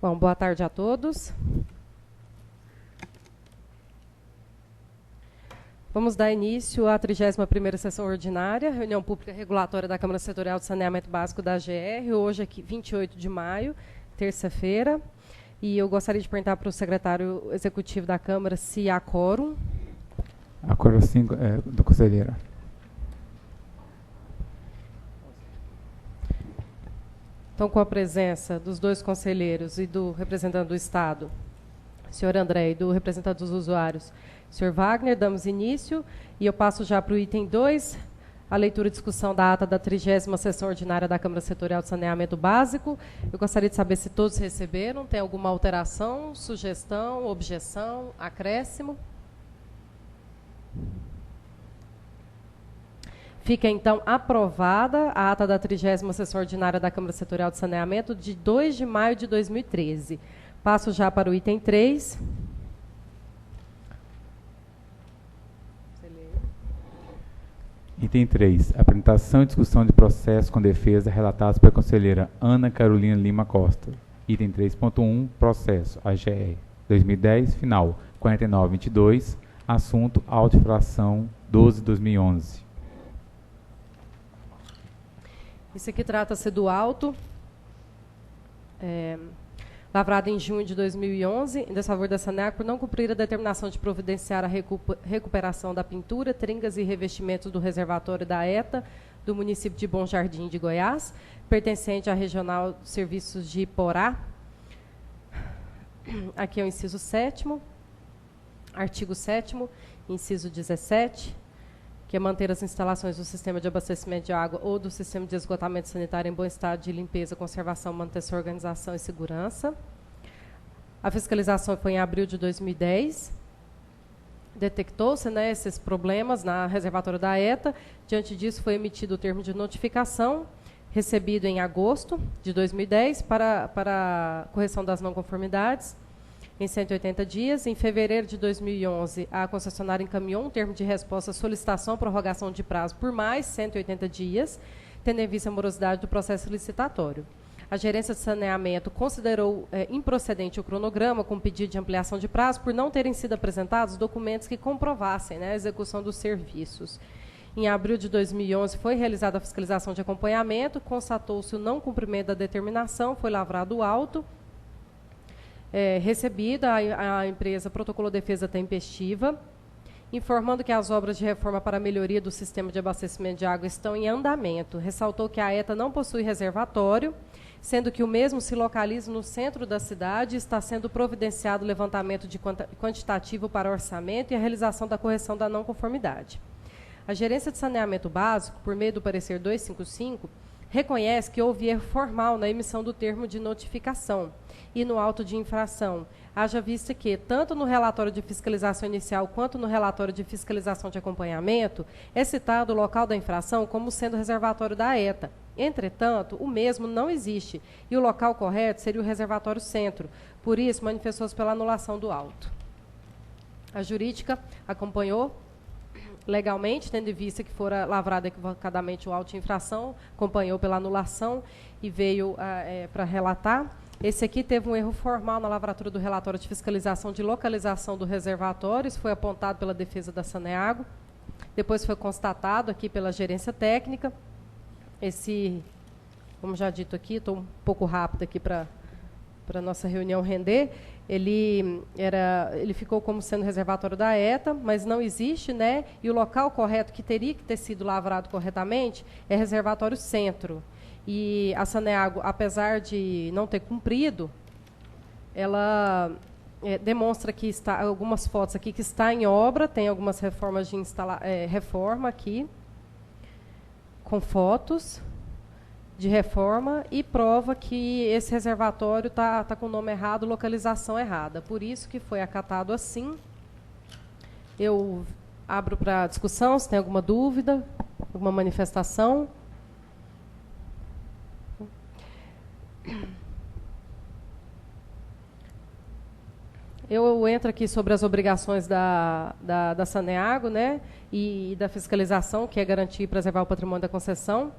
Bom, boa tarde a todos. Vamos dar início à 31ª sessão ordinária, reunião pública regulatória da Câmara Setorial de Saneamento Básico da AGR, hoje aqui, 28 de maio, terça-feira. E eu gostaria de perguntar para o secretário executivo da Câmara se há quórum. Há quórum sim, do conselheira. Então, com a presença dos dois conselheiros e do representante do Estado, senhor André, e do representante dos usuários, senhor Wagner, damos início. E eu passo já para o item 2, a leitura e discussão da ata da 30ª sessão ordinária da Câmara Setorial de Saneamento Básico. Eu gostaria de saber se todos receberam, tem alguma alteração, sugestão, objeção, acréscimo? Fica, então, aprovada a ata da 30ª sessão ordinária da Câmara Setorial de Saneamento de 2 de maio de 2013. Passo já para o item 3. Item 3. Apresentação e discussão de processo com defesa relatados pela conselheira Ana Carolina Lima Costa. Item 3.1. Processo AGR 2010, final 4922. Assunto auto-infração 12/2011. Isso aqui trata-se do auto, lavrado em junho de 2011, em desfavor da SANEAG por não cumprir a determinação de providenciar a recuperação da pintura, tringas e revestimentos do reservatório da ETA, do município de Bom Jardim de Goiás, pertencente à Regional de Serviços de Iporá. Aqui é o inciso 7º, artigo 7º, inciso 17, que é manter as instalações do sistema de abastecimento de água ou do sistema de esgotamento sanitário em bom estado de limpeza, conservação, manutenção, organização e segurança. A fiscalização foi em abril de 2010. Detectou-se, né, esses problemas na reservatória da ETA. Diante disso, foi emitido o termo de notificação, recebido em agosto de 2010, para correção das não conformidades, em 180 dias. Em fevereiro de 2011, a concessionária encaminhou um termo de resposta à solicitação prorrogação de prazo por mais 180 dias, tendo em vista a morosidade do processo licitatório. A gerência de saneamento considerou improcedente o cronograma com pedido de ampliação de prazo por não terem sido apresentados documentos que comprovassem, né, a execução dos serviços. Em abril de 2011, foi realizada a fiscalização de acompanhamento, constatou-se o não cumprimento da determinação, foi lavrado o auto. Recebida, a empresa protocolou defesa tempestiva, informando que as obras de reforma para a melhoria do sistema de abastecimento de água estão em andamento. Ressaltou que a ETA não possui reservatório, sendo que o mesmo se localiza no centro da cidade e está sendo providenciado o levantamento de quantitativo para orçamento e a realização da correção da não conformidade. A Gerência de Saneamento Básico, por meio do parecer 255, reconhece que houve erro formal na emissão do termo de notificação e no auto de infração, haja vista que, tanto no relatório de fiscalização inicial quanto no relatório de fiscalização de acompanhamento, é citado o local da infração como sendo reservatório da ETA. Entretanto, o mesmo não existe e o local correto seria o reservatório centro. Por isso, manifestou-se pela anulação do auto. A jurídica acompanhou legalmente, tendo em vista que fora lavrado equivocadamente o auto de infração, acompanhou pela anulação e veio para relatar. Esse aqui teve um erro formal na lavratura do relatório de fiscalização de localização do reservatório, isso foi apontado pela defesa da Saneago, depois foi constatado aqui pela gerência técnica. Esse, como já dito aqui, estou um pouco rápido aqui para a nossa reunião render, ele ficou como sendo reservatório da ETA, mas não existe, né? E o local correto que teria que ter sido lavrado corretamente é reservatório centro. E a Saneago, apesar de não ter cumprido, ela demonstra que está, algumas fotos aqui, que está em obra, tem algumas reformas de reforma aqui, com fotos de reforma, e prova que esse reservatório está com o nome errado, localização errada. Por isso que foi acatado assim. Eu abro para discussão, se tem alguma dúvida, alguma manifestação. Eu entro aqui sobre as obrigações da Saneago, né, e da fiscalização, que é garantir e preservar o patrimônio da concessão.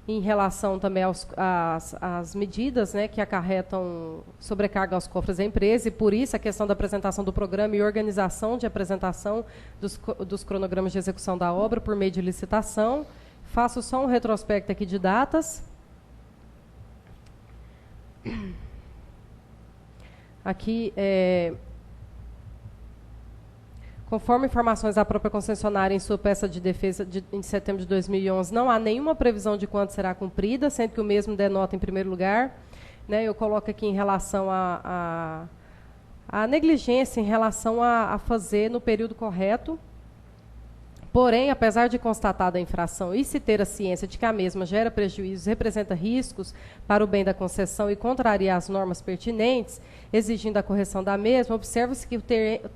em relação também às medidas, né, que acarretam sobrecarga aos cofres da empresa, e por isso a questão da apresentação do programa e organização de apresentação dos cronogramas de execução da obra por meio de licitação. Faço só um retrospecto aqui de datas. Aqui, conforme informações da própria concessionária em sua peça de defesa em setembro de 2011, não há nenhuma previsão de quando será cumprida, sendo que o mesmo denota, em primeiro lugar, né, eu coloco aqui em relação à negligência em relação a fazer no período correto. Porém, apesar de constatada a infração e se ter a ciência de que a mesma gera prejuízos, representa riscos para o bem da concessão e contraria as normas pertinentes, exigindo a correção da mesma, observa-se que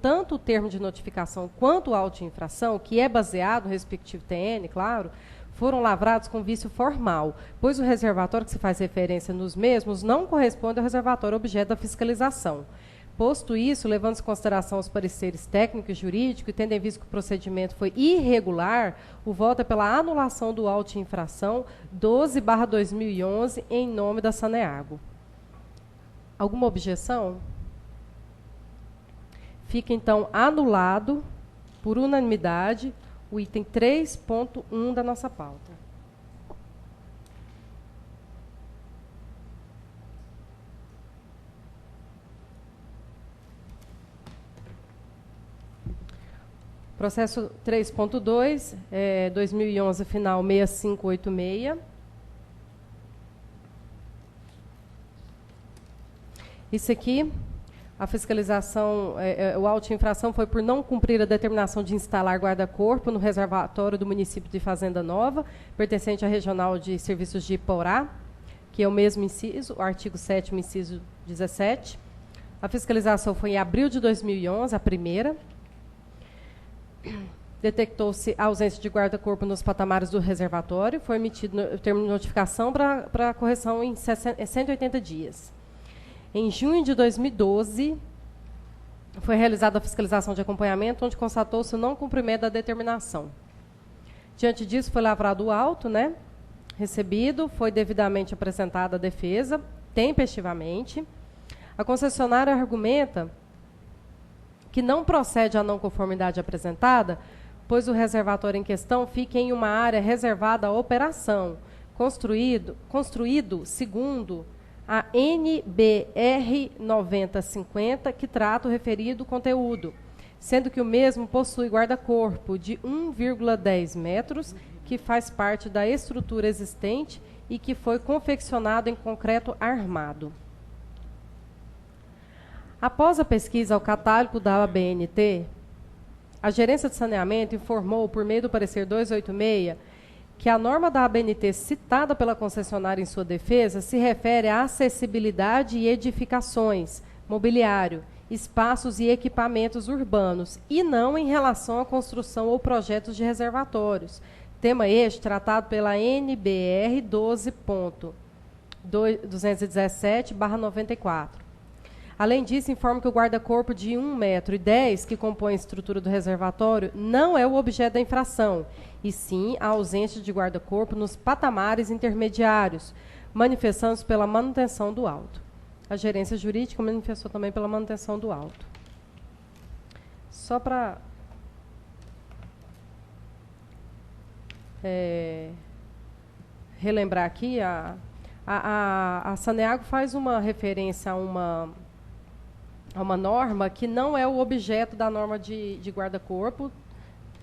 tanto o termo de notificação quanto o auto de infração, que é baseado no respectivo TN, claro, foram lavrados com vício formal, pois o reservatório que se faz referência nos mesmos não corresponde ao reservatório objeto da fiscalização. Posto isso, levando-se em consideração os pareceres técnicos e jurídicos, e tendo em vista que o procedimento foi irregular, o voto é pela anulação do auto de infração 12/2011, em nome da Saneago. Alguma objeção? Fica, então, anulado, por unanimidade, o item 3.1 da nossa pauta. Processo 3.2, 2011, final 6586. Isso aqui, a fiscalização, o auto de infração foi por não cumprir a determinação de instalar guarda-corpo no reservatório do município de Fazenda Nova, pertencente à Regional de Serviços de Iporá, que é o mesmo inciso, o artigo 7º, inciso 17. A fiscalização foi em abril de 2011, a primeira. Detectou-se a ausência de guarda-corpo nos patamares do reservatório, foi emitido o termo de notificação para correção em 180 dias. Em junho de 2012, foi realizada a fiscalização de acompanhamento, onde constatou-se o não cumprimento da determinação. Diante disso, foi lavrado o auto, né, recebido, foi devidamente apresentada a defesa, tempestivamente. A concessionária argumenta que não procede à não conformidade apresentada, pois o reservatório em questão fica em uma área reservada à operação, construído segundo a NBR 9050, que trata o referido conteúdo, sendo que o mesmo possui guarda-corpo de 1,10 metros, que faz parte da estrutura existente e que foi confeccionado em concreto armado. Após a pesquisa ao catálogo da ABNT, a Gerência de Saneamento informou, por meio do parecer 286, que a norma da ABNT citada pela concessionária em sua defesa se refere à acessibilidade e edificações, mobiliário, espaços e equipamentos urbanos, e não em relação à construção ou projetos de reservatórios. Tema este tratado pela NBR 12.217/94. Além disso, informo que o guarda-corpo de 1,10 metro, que compõe a estrutura do reservatório, não é o objeto da infração, e sim a ausência de guarda-corpo nos patamares intermediários, manifestando-se pela manutenção do auto. A gerência jurídica manifestou também pela manutenção do auto. Só para relembrar aqui, a Saneago faz uma referência a uma norma que não é o objeto da norma de guarda-corpo.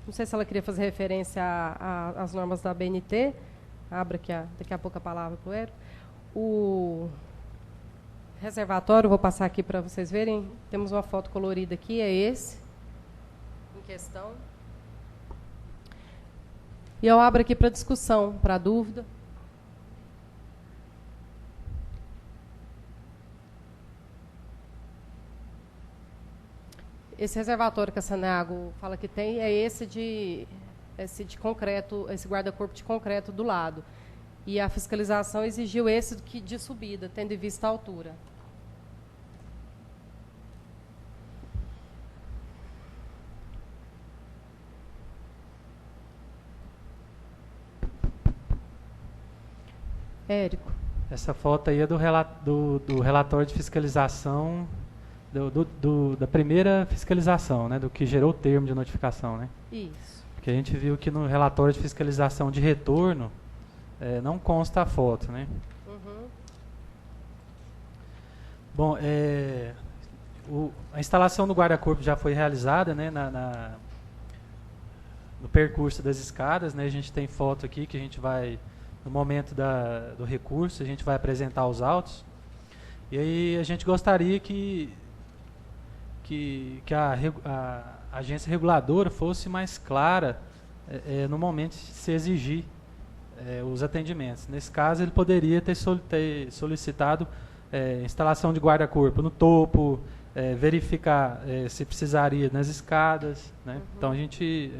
Não sei se ela queria fazer referência às normas da ABNT. Abra aqui daqui a pouco a palavra para o Érico. O reservatório, vou passar aqui para vocês verem. Temos uma foto colorida aqui, é esse, em questão. E eu abro aqui para discussão, para dúvida. Esse reservatório que a Saneago fala que tem é esse de concreto, esse guarda-corpo de concreto do lado. E a fiscalização exigiu esse de subida, tendo em vista a altura. Érico. Essa foto aí é do relatório de fiscalização, da primeira fiscalização, né, do que gerou o termo de notificação, né? Isso. Porque a gente viu que no relatório de fiscalização de retorno não consta a foto, né? Uhum. Bom, a instalação do guarda-corpo já foi realizada, né, no percurso das escadas, né? A gente tem foto aqui que a gente vai, no momento do recurso, a gente vai apresentar os autos. E aí a gente gostaria que a agência reguladora fosse mais clara no momento de se exigir os atendimentos. Nesse caso, ele poderia ter solicitado instalação de guarda-corpo no topo, verificar se precisaria nas escadas, né? Uhum. Então a gente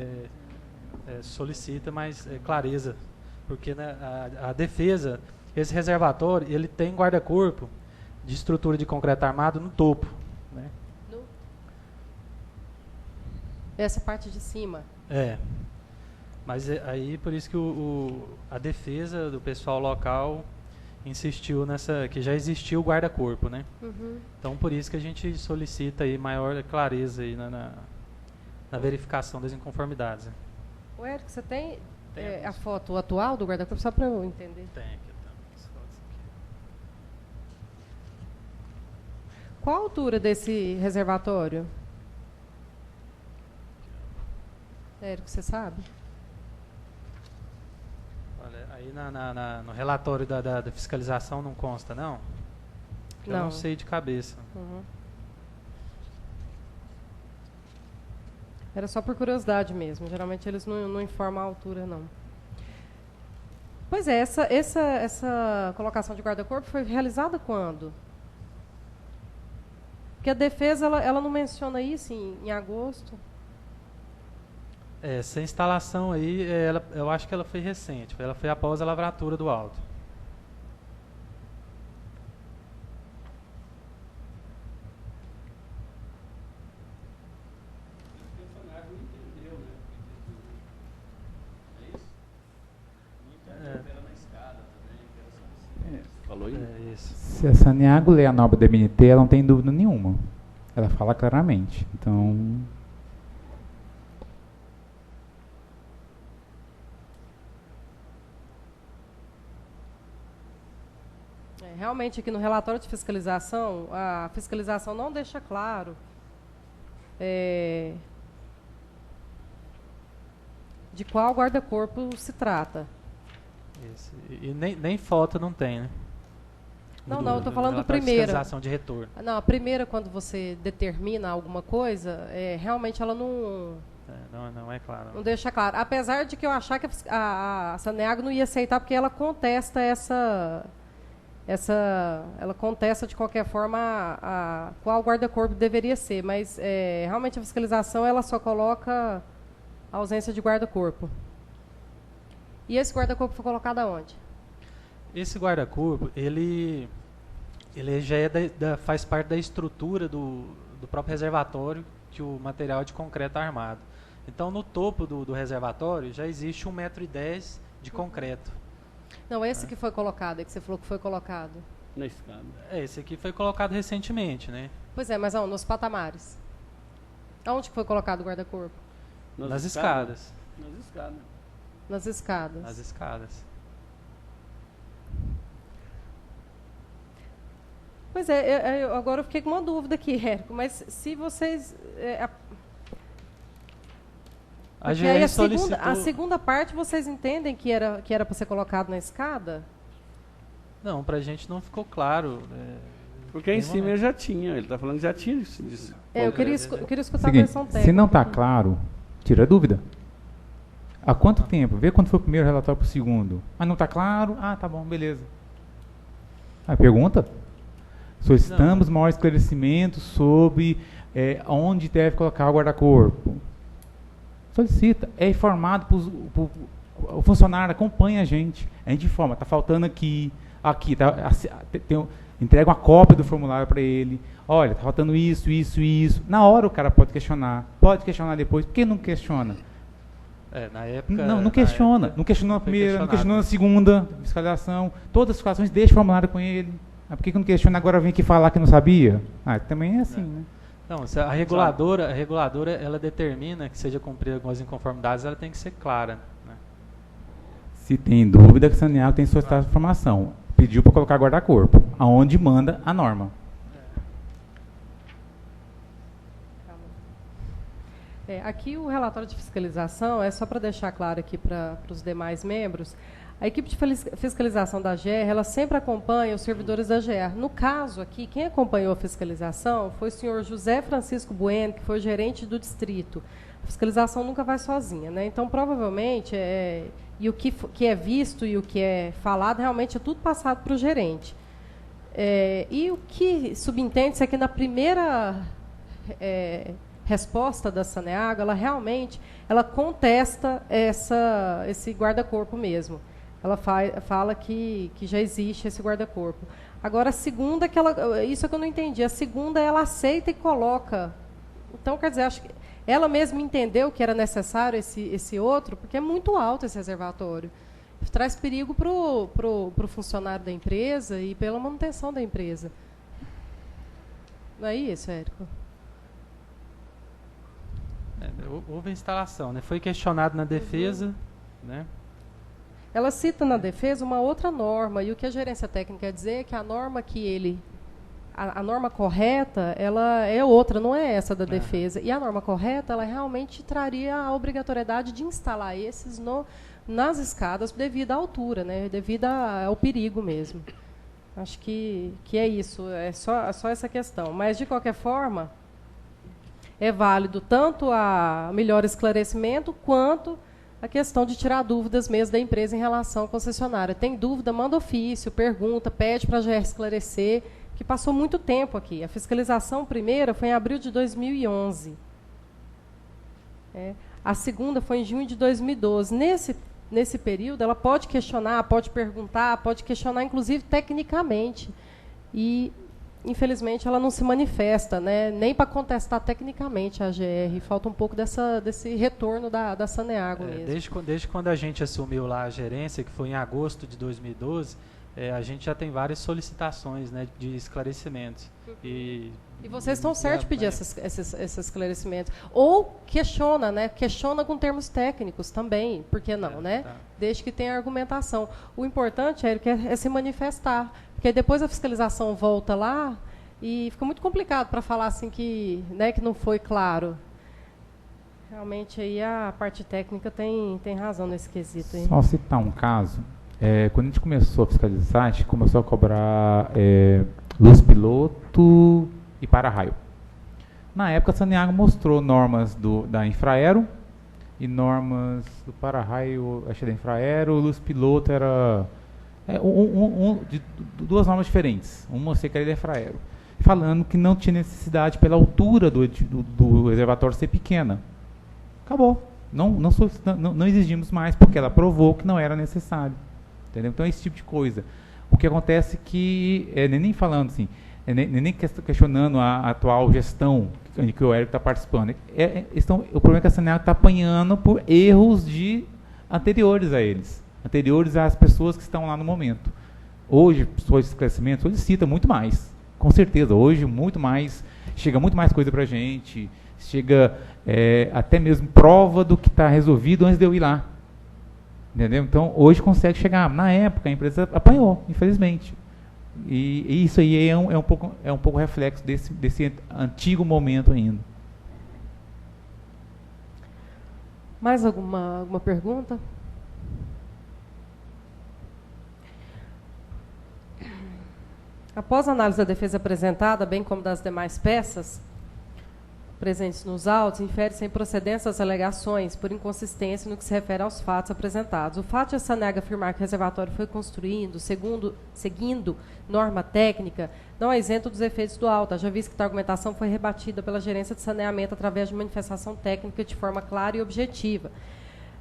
solicita mais clareza, porque, né, a defesa, esse reservatório, ele tem guarda-corpo de estrutura de concreto armado no topo, né? Essa parte de cima. Mas aí por isso que a defesa do pessoal local insistiu que já existia o guarda-corpo, né? Uhum. Então por isso que a gente solicita aí maior clareza aí na verificação das inconformidades. O Érico, você tem a foto atual do guarda-corpo, só para eu entender? Tem aqui. Qual a altura desse reservatório? Érico, você sabe? Olha, aí no relatório da fiscalização não consta, não? Eu não sei de cabeça. Uhum. Era só por curiosidade mesmo. Geralmente eles não informam a altura, não. Pois é, essa colocação de guarda-corpo foi realizada quando? Porque a defesa ela não menciona isso em agosto. Essa instalação aí, eu acho que ela foi recente. Ela foi após a lavratura do alto. Falou aí? Isso. Se a Saneago lê a nova da BNT, ela não tem dúvida nenhuma. Ela fala claramente. Então, realmente aqui no relatório de fiscalização, a fiscalização não deixa claro de qual guarda-corpo se trata. Isso. E nem foto não tem, né? Não, eu estou falando do primeiro. Fiscalização de retorno. Não, a primeira, quando você determina alguma coisa, realmente ela não é claro. Não deixa claro. Apesar de que eu achar que a Saneago não ia aceitar, porque ela contesta ela contesta de qualquer forma qual guarda-corpo deveria ser, mas realmente a fiscalização ela só coloca a ausência de guarda-corpo. E esse guarda-corpo foi colocado aonde? Esse guarda-corpo, ele já faz parte da estrutura do próprio reservatório, que o material é de concreto armado. Então, no topo do reservatório já existe 1,10 m de concreto. Não, esse que foi colocado, que você falou que foi colocado. Na escada. Esse aqui foi colocado recentemente, né? Pois é, mas aonde? Nos patamares. Aonde que foi colocado o guarda-corpo? Nas escadas. Nas escadas. Nas escadas. Nas escadas. Pois agora eu fiquei com uma dúvida aqui, Érico, mas se vocês... a segunda parte, vocês entendem que era para ser colocado na escada? Não, para a gente não ficou claro. Porque em cima ele já tinha, ele está falando que já tinha disso. Eu queria escutar seguinte, a versão técnica. Se não está claro, tira a dúvida. Há quanto tempo? Vê quando foi o primeiro relatório para o segundo. Não está claro? Tá bom, beleza. Pergunta? Solicitamos maior esclarecimento sobre onde deve colocar o guarda-corpo. Solicita. É informado o funcionário, acompanha a gente informa, está faltando aqui, entrega uma cópia do formulário para ele. Olha, está faltando isso. Na hora o cara pode questionar depois. Por que não questiona? Na época... Não questiona. Não questionou a primeira, não questionou a segunda fiscalização. Todas as fiscalizações, deixa o formulário com ele. Por que não questiona agora vem aqui falar que não sabia? Também é assim, né? Não, a reguladora, ela determina que seja cumprida algumas inconformidades, ela tem que ser clara, né? Se tem dúvida, que a Saneago tem solicitado a informação. Pediu para colocar guarda-corpo, aonde manda a norma. Aqui o relatório de fiscalização é só para deixar claro aqui para os demais membros. A equipe de fiscalização da GR, ela sempre acompanha os servidores da GR. No caso aqui, quem acompanhou a fiscalização foi o senhor José Francisco Bueno, que foi o gerente do distrito. A fiscalização nunca vai sozinha, né? Então, provavelmente, e o que é visto e o que é falado, realmente é tudo passado para o gerente. E o que subentende-se é que na primeira resposta da Saneago, ela realmente contesta esse guarda-corpo mesmo. Ela fala que já existe esse guarda-corpo. Agora, a segunda, isso é que eu não entendi. A segunda, ela aceita e coloca. Então, quer dizer, acho que ela mesma entendeu que era necessário esse outro, porque é muito alto esse reservatório. Traz perigo para o funcionário da empresa e pela manutenção da empresa. Não é isso, Érico? Houve a instalação, né? Foi questionado na defesa, né? Ela cita na defesa uma outra norma, e o que a gerência técnica quer dizer é que a norma a norma correta, ela é outra, não é essa da defesa. E a norma correta, ela realmente traria a obrigatoriedade de instalar esses nas escadas devido à altura, né? Devido ao perigo mesmo. Acho que é isso, é só essa questão. Mas, de qualquer forma, é válido tanto a melhor esclarecimento quanto a questão de tirar dúvidas mesmo da empresa em relação à concessionária. Tem dúvida, manda ofício, pergunta, pede para a GR esclarecer, que passou muito tempo aqui. A fiscalização primeira foi em abril de 2011. A segunda foi em junho de 2012. Nesse período, ela pode questionar, pode perguntar, pode questionar, inclusive, tecnicamente. E, infelizmente, ela não se manifesta, né? Nem para contestar tecnicamente a GR. Falta um pouco desse retorno da Saneago mesmo. Desde quando a gente assumiu lá a gerência, que foi em agosto de 2012, a gente já tem várias solicitações, né, de esclarecimentos. E vocês estão certos de pedir esses esclarecimentos. Ou questiona, né? Questiona com termos técnicos também, por que não, né? Tá. Desde que tenha argumentação. O importante, Érico, é se manifestar. Porque depois a fiscalização volta lá e fica muito complicado para falar assim que não foi claro. Realmente aí a parte técnica tem razão nesse quesito. Aí. Só citar um caso. Quando a gente começou a fiscalizar, a gente começou a cobrar luz piloto e para-raio. Na época, a Saneago mostrou normas da Infraero e normas do para-raio, acho que da Infraero, luz piloto era duas normas diferentes. Uma eu sei que era da Infraero, falando que não tinha necessidade pela altura do reservatório ser pequena. Acabou. Não exigimos mais, porque ela provou que não era necessário. Entendeu? Então, é esse tipo de coisa. O que acontece que, nem falando assim, nem questionando a atual gestão que o Érico está participando. O problema é que a Saneago está apanhando por erros anteriores a eles, anteriores às pessoas que estão lá no momento. Hoje, os esclarecimentos solicita muito mais, com certeza. Hoje, muito mais, chega muito mais coisa para a gente, chega até mesmo prova do que está resolvido antes de eu ir lá. Entendeu? Então, hoje consegue chegar. Na época, a empresa apanhou, infelizmente. E isso aí é um pouco reflexo desse antigo momento ainda. Mais alguma pergunta? Após a análise da defesa apresentada, bem como das demais peças presentes nos autos, infere-se a improcedência das alegações por inconsistência no que se refere aos fatos apresentados. O fato de a Saneago afirmar que o reservatório foi construído seguindo norma técnica não é isento dos efeitos do auto, já visto que a argumentação foi rebatida pela gerência de saneamento através de manifestação técnica de forma clara e objetiva.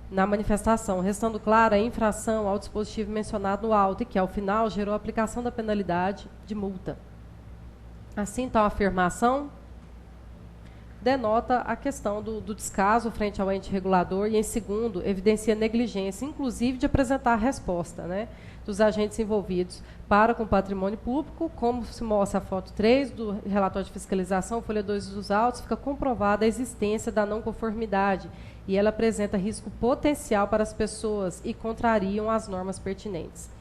Na manifestação, restando clara a infração ao dispositivo mencionado no auto e que, ao final, gerou a aplicação da penalidade de multa. Assim, tal afirmação denota a questão do descaso frente ao ente regulador e, em segundo, evidencia negligência, inclusive de apresentar a resposta, né, dos agentes envolvidos para com o patrimônio público, como se mostra a foto 3 do relatório de fiscalização, folha 2 dos autos, fica comprovada a existência da não conformidade e ela apresenta risco potencial para as pessoas e contrariam as normas pertinentes.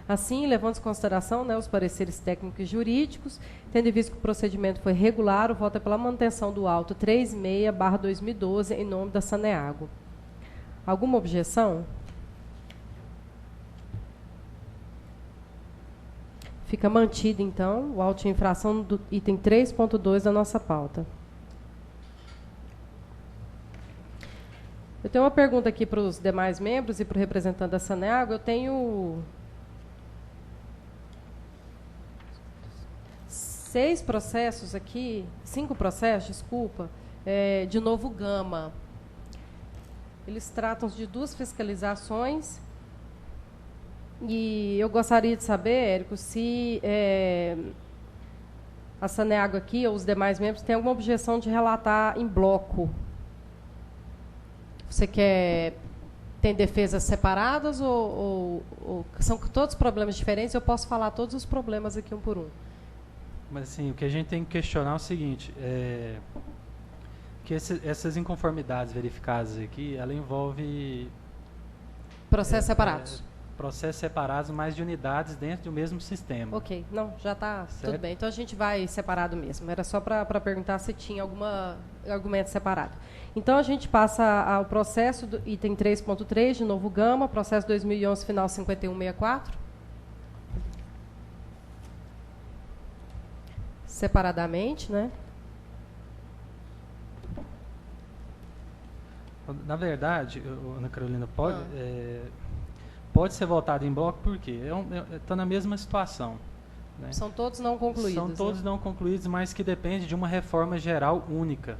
Assim, levando em consideração, né, os pareceres técnicos e jurídicos, tendo em vista que o procedimento foi regular, o voto é pela manutenção do auto 36/2012 em nome da Saneago. Alguma objeção? Fica mantido, então, o auto de infração do item 3.2 da nossa pauta. Eu tenho uma pergunta aqui para os demais membros e para o representante da Saneago. Eu tenho 5 processos, desculpa, de novo Gama. Eles tratam de 2 fiscalizações e eu gostaria de saber, Érico, se a Saneago aqui ou os demais membros têm alguma objeção de relatar em bloco. Você tem defesas separadas ou são todos problemas diferentes? Eu posso falar todos os problemas aqui um por um. Mas assim, o que a gente tem que questionar é o seguinte, que essas inconformidades verificadas aqui, ela envolve processos separados. Processos separados, mas de unidades dentro do mesmo sistema. Ok, não, já está tudo bem. Então a gente vai separado mesmo. Era só para perguntar se tinha algum argumento separado. Então a gente passa ao processo do item 3.3, de novo Gama, processo 2011, final 5164. Separadamente, né? Na verdade, Ana Carolina, pode ser votado em bloco porque está na mesma situação. Né? São todos não concluídos. São todos não concluídos, mas que depende de uma reforma geral única.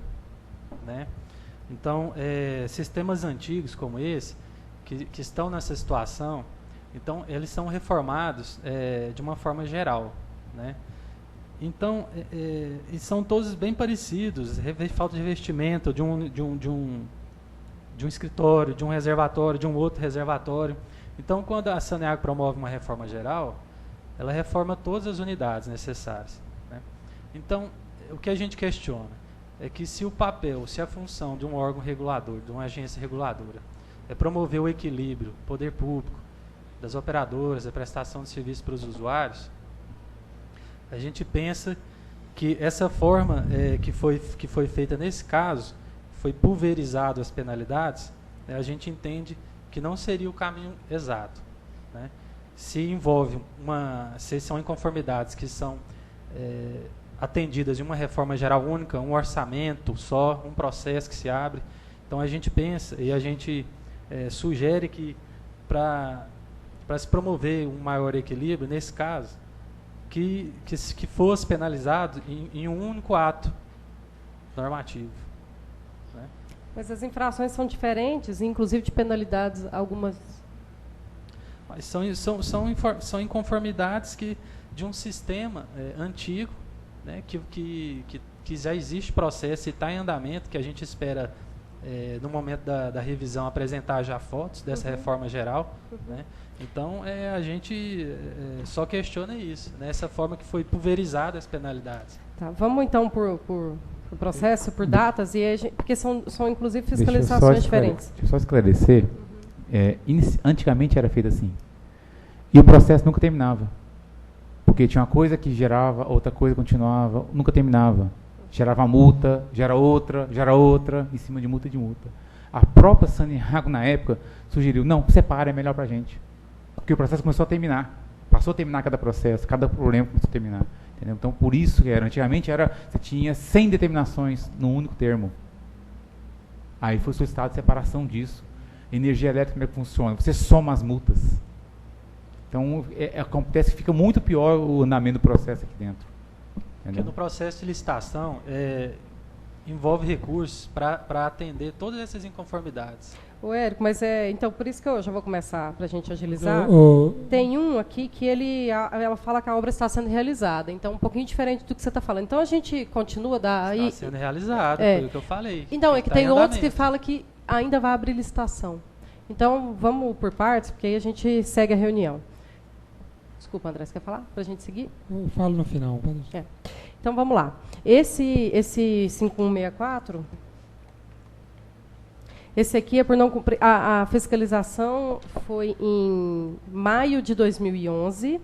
Né? Então, sistemas antigos como esse, que estão nessa situação, então, eles são reformados de uma forma geral. Né? Então, e são todos bem parecidos, falta de investimento de um escritório, de um reservatório, de um outro reservatório. Então, quando a Saneago promove uma reforma geral, ela reforma todas as unidades necessárias. Né? Então, o que a gente questiona é que se a função de um órgão regulador, de uma agência reguladora, é promover o equilíbrio, poder público, das operadoras, a prestação de serviços para os usuários, a gente pensa que essa forma que foi feita nesse caso, foi pulverizado as penalidades, a gente entende que não seria o caminho exato. Né? Se são inconformidades que são atendidas de uma reforma geral única, um orçamento só, um processo que se abre, então a gente pensa e a gente sugere que para se promover um maior equilíbrio, nesse caso, que fosse penalizado em um único ato normativo. Né? Mas as infrações são diferentes, inclusive de penalidades algumas. Mas são inconformidades de um sistema antigo, né, que já existe processo e está em andamento, que a gente espera, no momento da revisão, apresentar já fotos dessa reforma geral. Né? Então, a gente só questiona isso, né? Essa forma que foi pulverizada as penalidades. Tá, vamos então por processo, por datas, porque são inclusive fiscalizações diferentes. Deixa eu só esclarecer. Antigamente era feito assim. E o processo nunca terminava. Porque tinha uma coisa que gerava, outra coisa continuava, nunca terminava. Gerava multa, gera outra, em cima de multa. A própria Saneago, na época, sugeriu, não, separa, é melhor para a gente. Porque o processo começou a terminar. Passou a terminar cada processo, cada problema começou a terminar. Entendeu? Então, por isso que antigamente você tinha 100 determinações num único termo. Aí foi solicitado a separação disso. Energia elétrica, como é que funciona? Você soma as multas. Então, acontece que fica muito pior o andamento do processo aqui dentro. Porque no processo de licitação, envolve recursos para atender todas essas inconformidades. Ô, Érico, mas então por isso que eu já vou começar para a gente agilizar. Tem um aqui que ela fala que a obra está sendo realizada, então um pouquinho diferente do que você está falando. Então a gente continua Está sendo realizado, foi o que eu falei. Então, é que tem outros que falam que ainda vai abrir licitação. Então vamos por partes, porque aí a gente segue a reunião. Desculpa, André, você quer falar para a gente seguir? Eu falo no final. Então vamos lá. Esse 5164... Esse aqui é por não cumprir. A fiscalização foi em maio de 2011,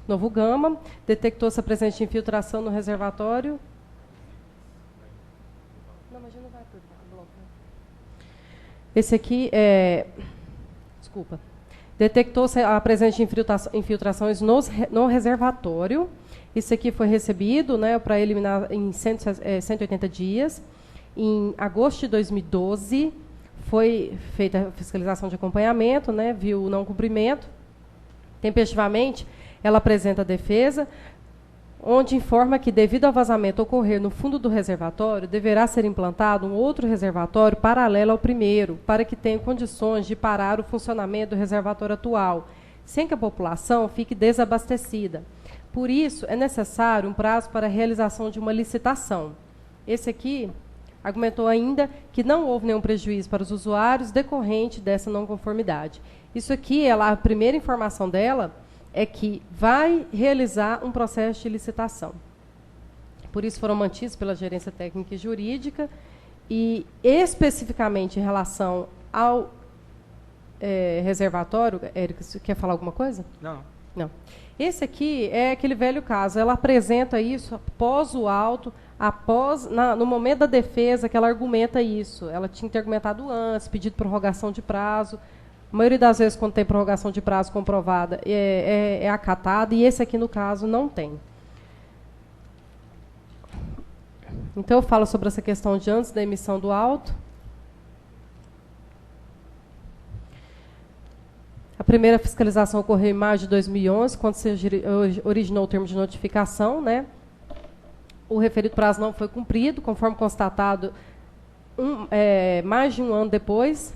Novo Gama. Detectou-se a presença de infiltração no reservatório. Não, mas não vai por bloco. Esse aqui é. Desculpa. Detectou-se a presença de infiltrações no reservatório. Isso aqui foi recebido, né, para eliminar em 180 dias. Em agosto de 2012. Foi feita a fiscalização de acompanhamento, né, viu o não cumprimento. Tempestivamente, ela apresenta a defesa, onde informa que, devido ao vazamento ocorrer no fundo do reservatório, deverá ser implantado um outro reservatório paralelo ao primeiro, para que tenha condições de parar o funcionamento do reservatório atual, sem que a população fique desabastecida. Por isso, é necessário um prazo para a realização de uma licitação. Esse aqui argumentou ainda que não houve nenhum prejuízo para os usuários decorrente dessa não conformidade. Isso aqui, a primeira informação dela é que vai realizar um processo de licitação. Por isso foram mantidos pela gerência técnica e jurídica e, especificamente em relação ao reservatório, Érico, você quer falar alguma coisa? Não. Não. Esse aqui é aquele velho caso. Ela apresenta isso após o auto, no momento da defesa, que ela argumenta isso. Ela tinha que ter argumentado antes, pedido prorrogação de prazo. A maioria das vezes, quando tem prorrogação de prazo comprovada, é acatada, e esse aqui, no caso, não tem. Então, eu falo sobre essa questão de antes da emissão do auto. A primeira fiscalização ocorreu em maio de 2011, quando se originou o termo de notificação, né? O referido prazo não foi cumprido, conforme constatado mais de um ano depois,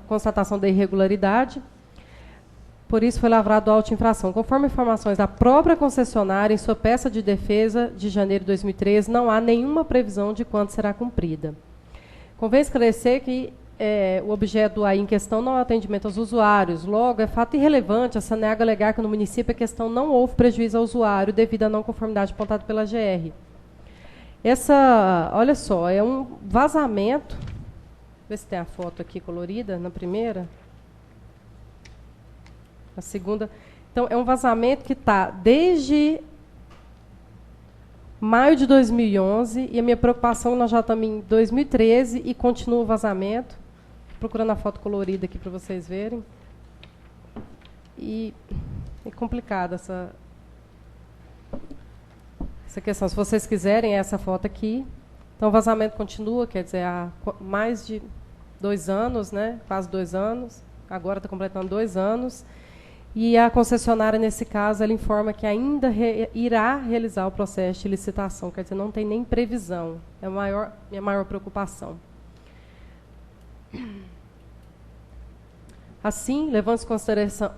constatação da irregularidade. Por isso, foi lavrado auto de infração. Conforme informações da própria concessionária, em sua peça de defesa de janeiro de 2013, não há nenhuma previsão de quando será cumprida. Convém esclarecer que o objeto aí em questão não é atendimento aos usuários. Logo, é fato irrelevante a SANEAGO alegar que no município a questão não houve prejuízo ao usuário devido à não conformidade apontada pela GR. Olha só, é um vazamento. Vê se tem a foto aqui colorida na primeira. A segunda. Então, é um vazamento que está desde maio de 2011, e a minha preocupação, nós já estamos em 2013 e continua o vazamento. Procurando a foto colorida aqui para vocês verem. E é complicada essa questão. Se vocês quiserem, é essa foto aqui. Então, o vazamento continua, quer dizer, há mais de 2 anos, né? Quase 2 anos. Agora está completando 2 anos. E a concessionária, nesse caso, ela informa que ainda irá realizar o processo de licitação. Quer dizer, não tem nem previsão. É a minha maior preocupação. Assim, levando em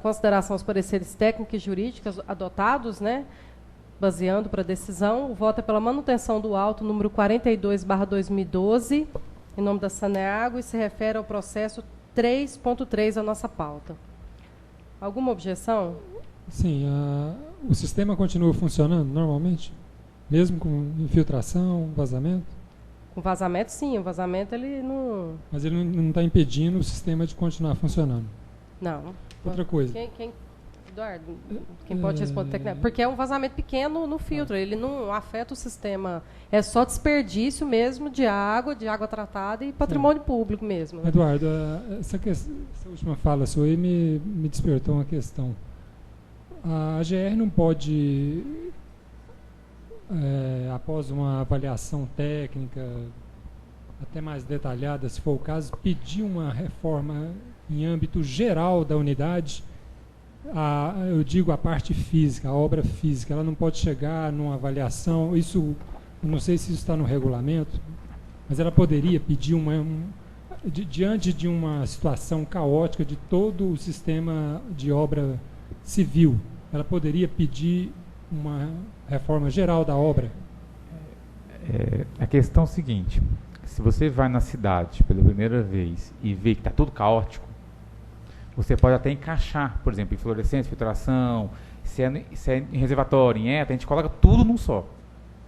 consideração os pareceres técnicos e jurídicos adotados, né, baseando para a decisão, o voto é pela manutenção do auto número 42/2012, em nome da SANEAGO, e se refere ao processo 3.3 da nossa pauta. Alguma objeção? Sim, o sistema continua funcionando normalmente? Mesmo com infiltração, vazamento? Com vazamento, sim. O vazamento, ele não... Mas ele não está impedindo o sistema de continuar funcionando? Não. Outra coisa. Eduardo, quem pode responder? Porque é um vazamento pequeno no filtro. Ele não afeta o sistema. É só desperdício mesmo de água tratada e patrimônio público mesmo. Né? Eduardo, essa última fala sua aí me despertou uma questão. A GR não pode... após uma avaliação técnica até mais detalhada, se for o caso, pedir uma reforma em âmbito geral da unidade, eu digo a parte física, a obra física, ela não pode chegar numa avaliação, eu não sei se isso está no regulamento, mas ela poderia pedir diante de uma situação caótica de todo o sistema de obra civil, ela poderia pedir uma reforma geral da obra? A questão é a seguinte: se você vai na cidade pela primeira vez e vê que está tudo caótico, você pode até encaixar, por exemplo, inflorescência, filtração, se é em reservatório, em ETA, a gente coloca tudo num só.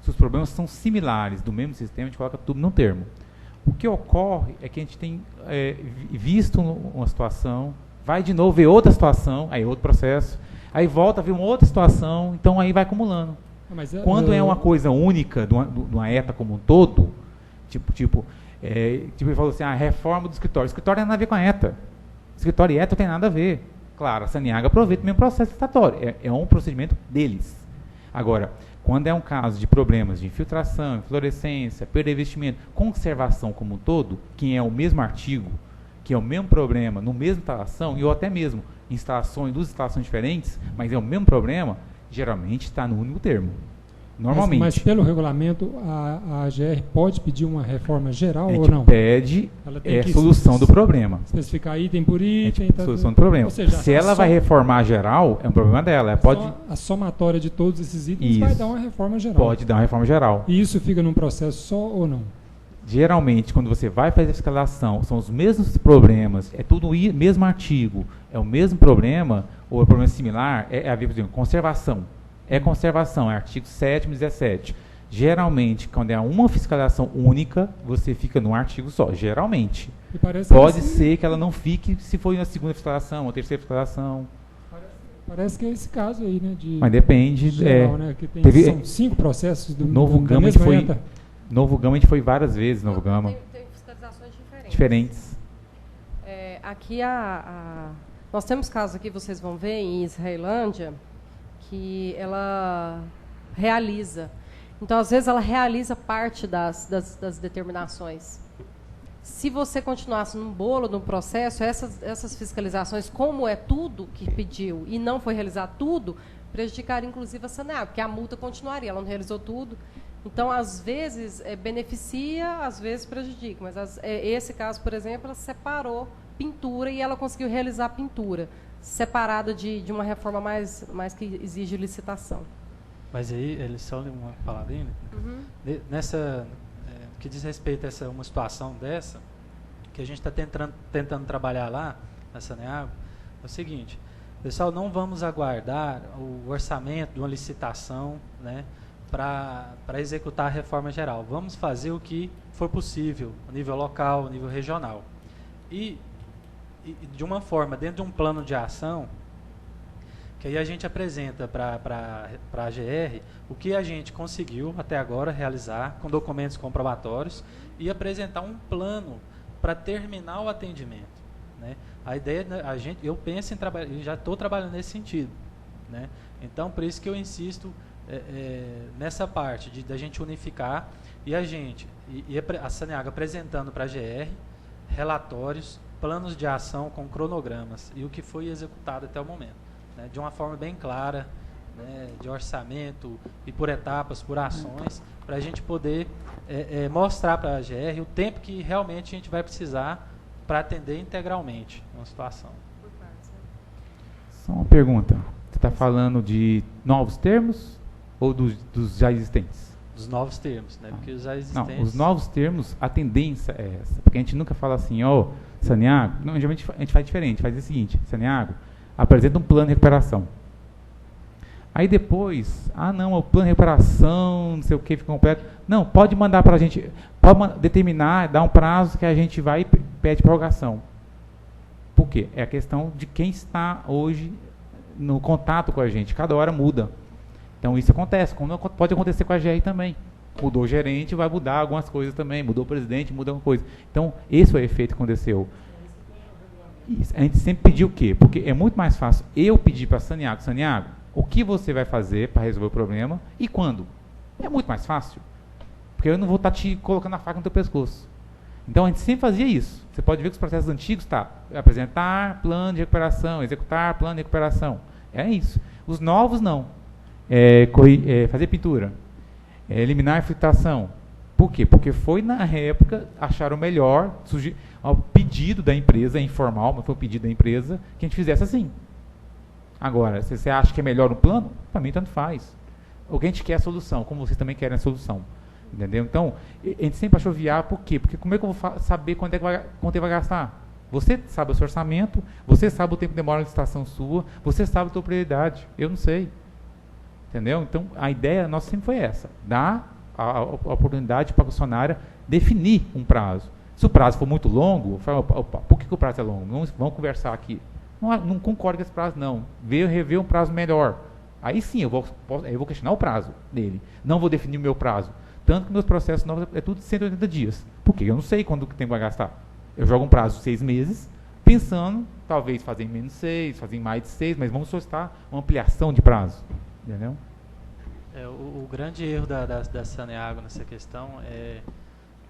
Se os problemas são similares do mesmo sistema, a gente coloca tudo num termo. O que ocorre é que a gente tem visto uma situação, vai de novo ver outra situação, aí outro processo, aí volta a ver uma outra situação, então aí vai acumulando. Quando é uma coisa única, de uma ETA como um todo, tipo ele falou assim, a reforma do escritório. O escritório não tem nada a ver com a ETA. Escritório e ETA não tem nada a ver. Claro, a Saneago aproveita o mesmo processo licitatório. É um procedimento deles. Agora, quando é um caso de problemas de infiltração, inflorescência, perda de investimento, conservação como um todo, que é o mesmo artigo, que é o mesmo problema, no mesmo instalação, ou até mesmo duas instalações diferentes, mas é o mesmo problema, geralmente está no único termo. Normalmente. Mas pelo regulamento, a AGR pode pedir uma reforma geral ou não? Pede solução do problema. Especificar item por item. Solução do problema. Seja, se ela vai reformar geral, é um problema dela. A somatória de todos esses itens vai dar uma reforma geral. Pode dar uma reforma geral. E isso fica num processo só ou não? Geralmente, quando você vai fazer a fiscalização, são os mesmos problemas, é tudo o mesmo artigo, é o mesmo problema, ou é problema similar, por exemplo, conservação. É conservação, é artigo 7º e 17. Geralmente, quando é uma fiscalização única, você fica num artigo só, geralmente. Pode ser que ela não fique se for na segunda fiscalização ou terceira fiscalização. Parece que é esse caso aí, né? Mas depende. Geral, né? Que são 5 processos do Novo Gama. Novo Gama a gente foi várias vezes, Novo Gama. Tem fiscalizações diferentes. Aqui nós temos casos aqui, vocês vão ver, em Israelândia, que ela realiza. Então, às vezes, ela realiza parte das determinações. Se você continuasse num bolo, num processo, essas fiscalizações, como é tudo que pediu e não foi realizar tudo, prejudicaria, inclusive, a Saneago, porque a multa continuaria, ela não realizou tudo. Então, às vezes, beneficia, às vezes prejudica. Mas esse caso, por exemplo, ela separou pintura e ela conseguiu realizar a pintura, separada de uma reforma mais que exige licitação. Mas aí, eles só uma palavrinha, nessa, que diz respeito a uma situação dessa, que a gente está tentando trabalhar lá, na Saneago, é o seguinte, pessoal, não vamos aguardar o orçamento de uma licitação, né, para executar a reforma geral. Vamos fazer o que for possível, a nível local, a nível regional. E de uma forma, dentro de um plano de ação, que aí a gente apresenta para a AGR o que a gente conseguiu até agora realizar com documentos comprobatórios e apresentar um plano para terminar o atendimento, né? A ideia, eu penso em trabalhar, já estou trabalhando nesse sentido, né? Então, por isso que eu insisto nessa parte da gente unificar e a Saneago apresentando para a AGR relatórios, planos de ação com cronogramas e o que foi executado até o momento, né, de uma forma bem clara, né, de orçamento e por etapas, por ações, para a gente poder mostrar para a AGR o tempo que realmente a gente vai precisar para atender integralmente uma situação. Só uma pergunta, você está falando de novos termos ou dos já existentes? Dos novos termos, né? Porque os já existentes... Não, os novos termos, a tendência é essa. Porque a gente nunca fala assim, Saneago... Não, geralmente a gente faz diferente, faz o seguinte, Saneago, apresenta um plano de recuperação. Aí depois, o plano de recuperação, não sei o que, fica completo. Não, pode mandar para a gente, pode determinar, dar um prazo que a gente vai e pede prorrogação. Por quê? É a questão de quem está hoje no contato com a gente. Cada hora muda. Então, isso acontece, como pode acontecer com a GR também. Mudou o gerente, vai mudar algumas coisas também. Mudou o presidente, muda alguma coisa. Então, esse foi o efeito que aconteceu. Isso, a gente sempre pediu o quê? Porque é muito mais fácil eu pedir para Saneago, o que você vai fazer para resolver o problema e quando? É muito mais fácil. Porque eu não vou estar te colocando a faca no teu pescoço. Então, a gente sempre fazia isso. Você pode ver que os processos antigos apresentar plano de recuperação, executar plano de recuperação. É isso. Os novos, não. Fazer pintura, eliminar a filtração, Por quê? Porque foi na época, acharam melhor, ao pedido da empresa, informal, mas foi o pedido da empresa, que a gente fizesse assim. Agora, se você acha que é melhor um plano, para mim tanto faz. O que a gente quer é a solução, como vocês também querem a solução. Entendeu? Então, a gente sempre achou viável, por quê? Porque como é que eu vou saber quanto ele vai gastar? Você sabe o seu orçamento, você sabe o tempo que demora a licitação sua, você sabe a sua prioridade. Eu não sei. Entendeu? Então, a ideia nossa sempre foi essa. Dar a oportunidade para a concessionária definir um prazo. Se o prazo for muito longo, eu falo, opa, por que o prazo é longo? Vamos conversar aqui. Não concordo com esse prazo, não. Rever um prazo melhor. Aí sim, eu vou questionar o prazo dele. Não vou definir o meu prazo. Tanto que meus processos novos é tudo de 180 dias. Porque eu não sei quando que tempo vai gastar. Eu jogo um prazo de 6 meses, pensando, talvez fazer em menos 6, fazer em mais de 6, mas vamos solicitar uma ampliação de prazo. Entendeu? O grande erro da Saneago nessa questão é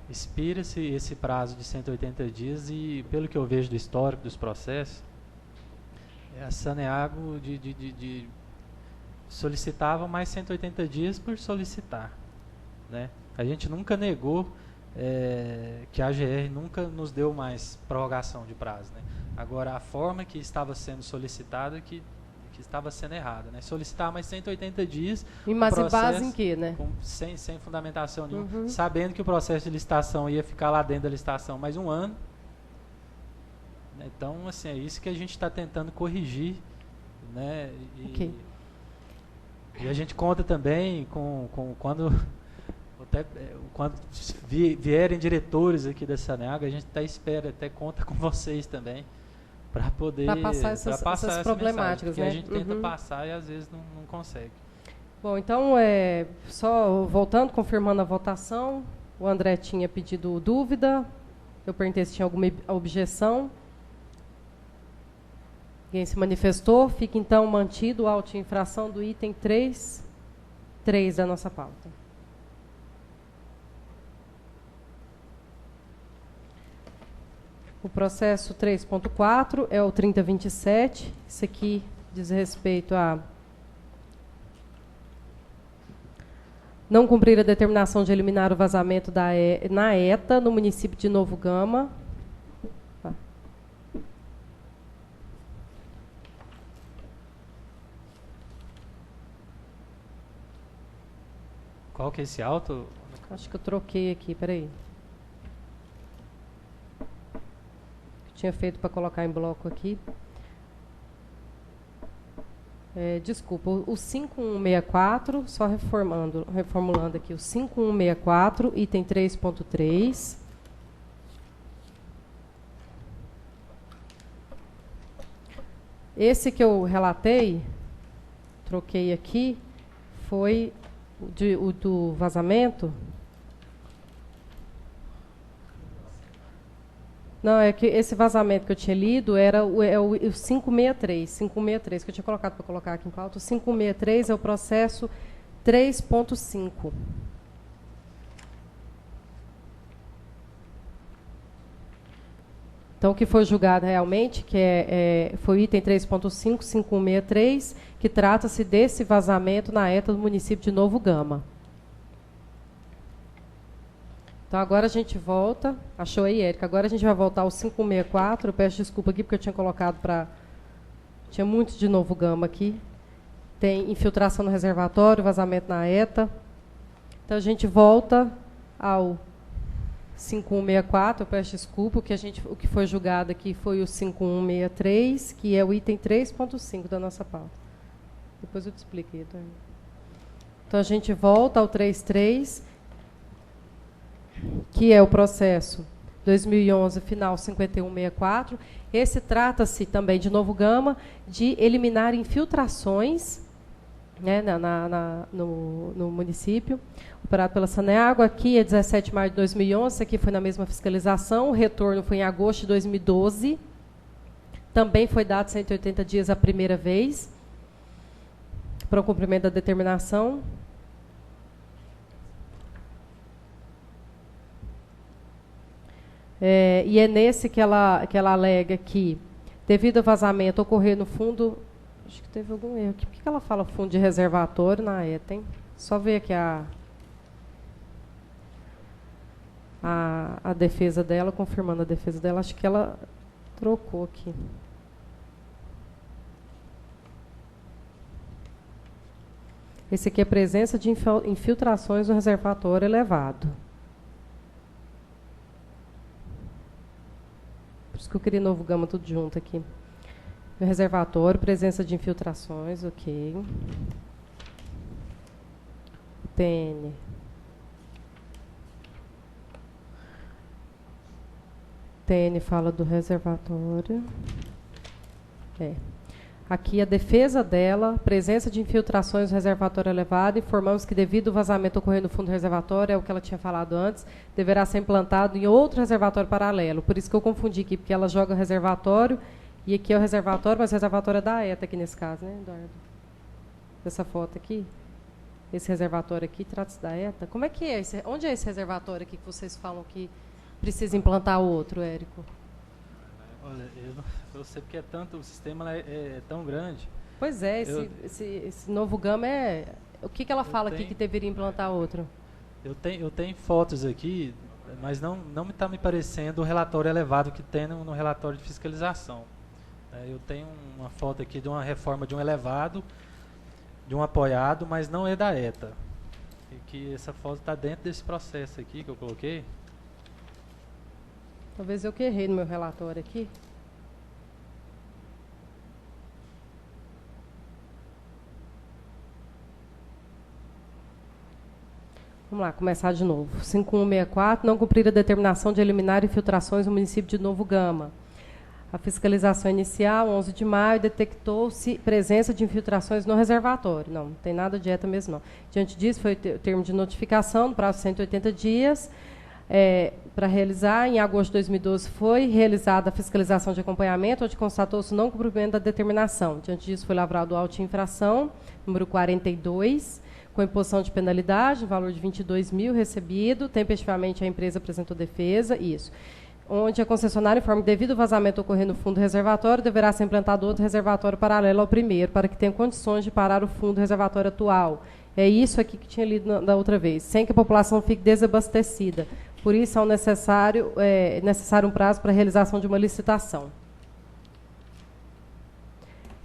expira-se esse prazo de 180 dias e, pelo que eu vejo do histórico dos processos, a Saneago solicitava mais 180 dias por solicitar. Né? A gente nunca negou que a AGR nunca nos deu mais prorrogação de prazo. Né? Agora, a forma que estava sendo solicitada que estava sendo errada. Né? Solicitar mais 180 dias... Mas em base em quê, né? Sem fundamentação nenhuma, sabendo que o processo de licitação ia ficar lá dentro da licitação mais um ano. Então, assim, é isso que a gente está tentando corrigir. Né? E a gente conta também com quando vierem diretores aqui da Saneago, a gente espera, até conta com vocês também, para poder passar essas problemáticas, né? A gente tenta passar e às vezes não consegue. Bom, então, só voltando, confirmando a votação, o André tinha pedido dúvida, eu perguntei se tinha alguma objeção. Ninguém se manifestou, fica então mantido o auto de infração do item 3 da nossa pauta. O processo 3.4 é o 3027. Isso aqui diz respeito a não cumprir a determinação de eliminar o vazamento na ETA, no município de Novo Gama. Qual que é esse auto? Acho que eu troquei aqui, peraí. Tinha feito para colocar em bloco aqui. Desculpa, o 5164, só reformulando aqui, o 5164, item 3.3. Esse que eu relatei, troquei aqui, foi o do vazamento. Não, é que esse vazamento que eu tinha lido era o 563 que eu tinha colocado para colocar aqui em pauta. O 563 é o processo 3.5. Então, o que foi julgado realmente, que foi o item 3.5, 5163, que trata-se desse vazamento na ETA do município de Novo Gama. Então, agora a gente volta. Achou aí, Érica? Agora a gente vai voltar ao 5164. Eu peço desculpa aqui, porque eu tinha colocado para... Tinha muito de Novo Gama aqui. Tem infiltração no reservatório, vazamento na ETA. Então, a gente volta ao 5164. Eu peço desculpa, o que foi julgado aqui foi o 5163, que é o item 3.5 da nossa pauta. Depois eu te expliquei. Então, a gente volta ao 33, que é o processo 2011, final 5164. Esse trata-se também de Novo Gama, de eliminar infiltrações, né, no município, operado pela Saneago. Aqui é 17 de maio de 2011, aqui foi na mesma fiscalização, o retorno foi em agosto de 2012, também foi dado 180 dias a primeira vez, para o cumprimento da determinação. E é nesse que ela alega que, devido ao vazamento ocorrer no fundo... Acho que teve algum erro aqui. Por que ela fala fundo de reservatório na ETA, hein? Só ver aqui a defesa dela, confirmando a defesa dela. Acho que ela trocou aqui. Esse aqui é a presença de infiltrações no reservatório elevado. Por isso que eu queria novo gama tudo junto aqui. No reservatório, presença de infiltrações, ok. TN. TN fala do reservatório. Aqui a defesa dela, presença de infiltrações no reservatório elevado, informamos que devido ao vazamento ocorrendo no fundo do reservatório, é o que ela tinha falado antes, deverá ser implantado em outro reservatório paralelo. Por isso que eu confundi aqui, porque ela joga o reservatório, e aqui é o reservatório, mas o reservatório é da ETA aqui nesse caso, né, Eduardo? Essa foto aqui, esse reservatório aqui, trata-se da ETA. Como é que é? Onde é esse reservatório aqui que vocês falam que precisa implantar outro, Érico? Olha, eu sei porque o sistema é tão grande. Pois é, esse novo gama é... O que ela fala aqui que deveria implantar outro? Eu tenho fotos aqui, mas não está me parecendo o relatório elevado que tem no relatório de fiscalização. Eu tenho uma foto aqui de uma reforma de um elevado, de um apoiado, mas não é da ETA. E que essa foto está dentro desse processo aqui que eu coloquei. Talvez eu que errei no meu relatório aqui. Vamos lá, começar de novo. 5164, não cumprir a determinação de eliminar infiltrações no município de Novo Gama. A fiscalização inicial, 11 de maio, detectou-se presença de infiltrações no reservatório. Não tem nada de ETA mesmo, não. Diante disso, foi o termo de notificação, no prazo de 180 dias, para realizar. Em agosto de 2012, foi realizada a fiscalização de acompanhamento, onde constatou-se o não cumprimento da determinação. Diante disso, foi lavrado o auto de infração, número 42, com imposição de penalidade, no valor de 22 mil recebido. Tempestivamente, a empresa apresentou defesa, isso. Onde a concessionária informa que, devido ao vazamento ocorrendo no fundo do reservatório, deverá ser implantado outro reservatório paralelo ao primeiro, para que tenha condições de parar o fundo do reservatório atual. É isso aqui que tinha lido da outra vez, sem que a população fique desabastecida. Por isso, é necessário um prazo para a realização de uma licitação.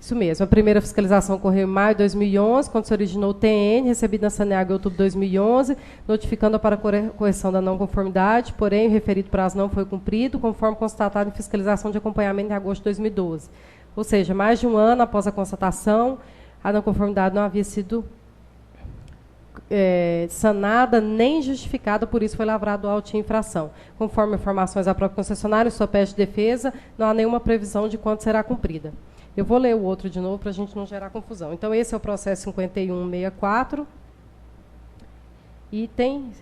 Isso mesmo. A primeira fiscalização ocorreu em maio de 2011, quando se originou o TN, recebido na Saneago em outubro de 2011, notificando para a correção da não conformidade, porém, o referido prazo não foi cumprido, conforme constatado em fiscalização de acompanhamento em agosto de 2012. Ou seja, mais de um ano após a constatação, a não conformidade não havia sido sanada nem justificada, por isso foi lavrado o auto de infração. Conforme informações da própria concessionária, sua peste de defesa, não há nenhuma previsão de quando será cumprida. Eu vou ler o outro de novo para a gente não gerar confusão. Então, esse é o processo 5164, item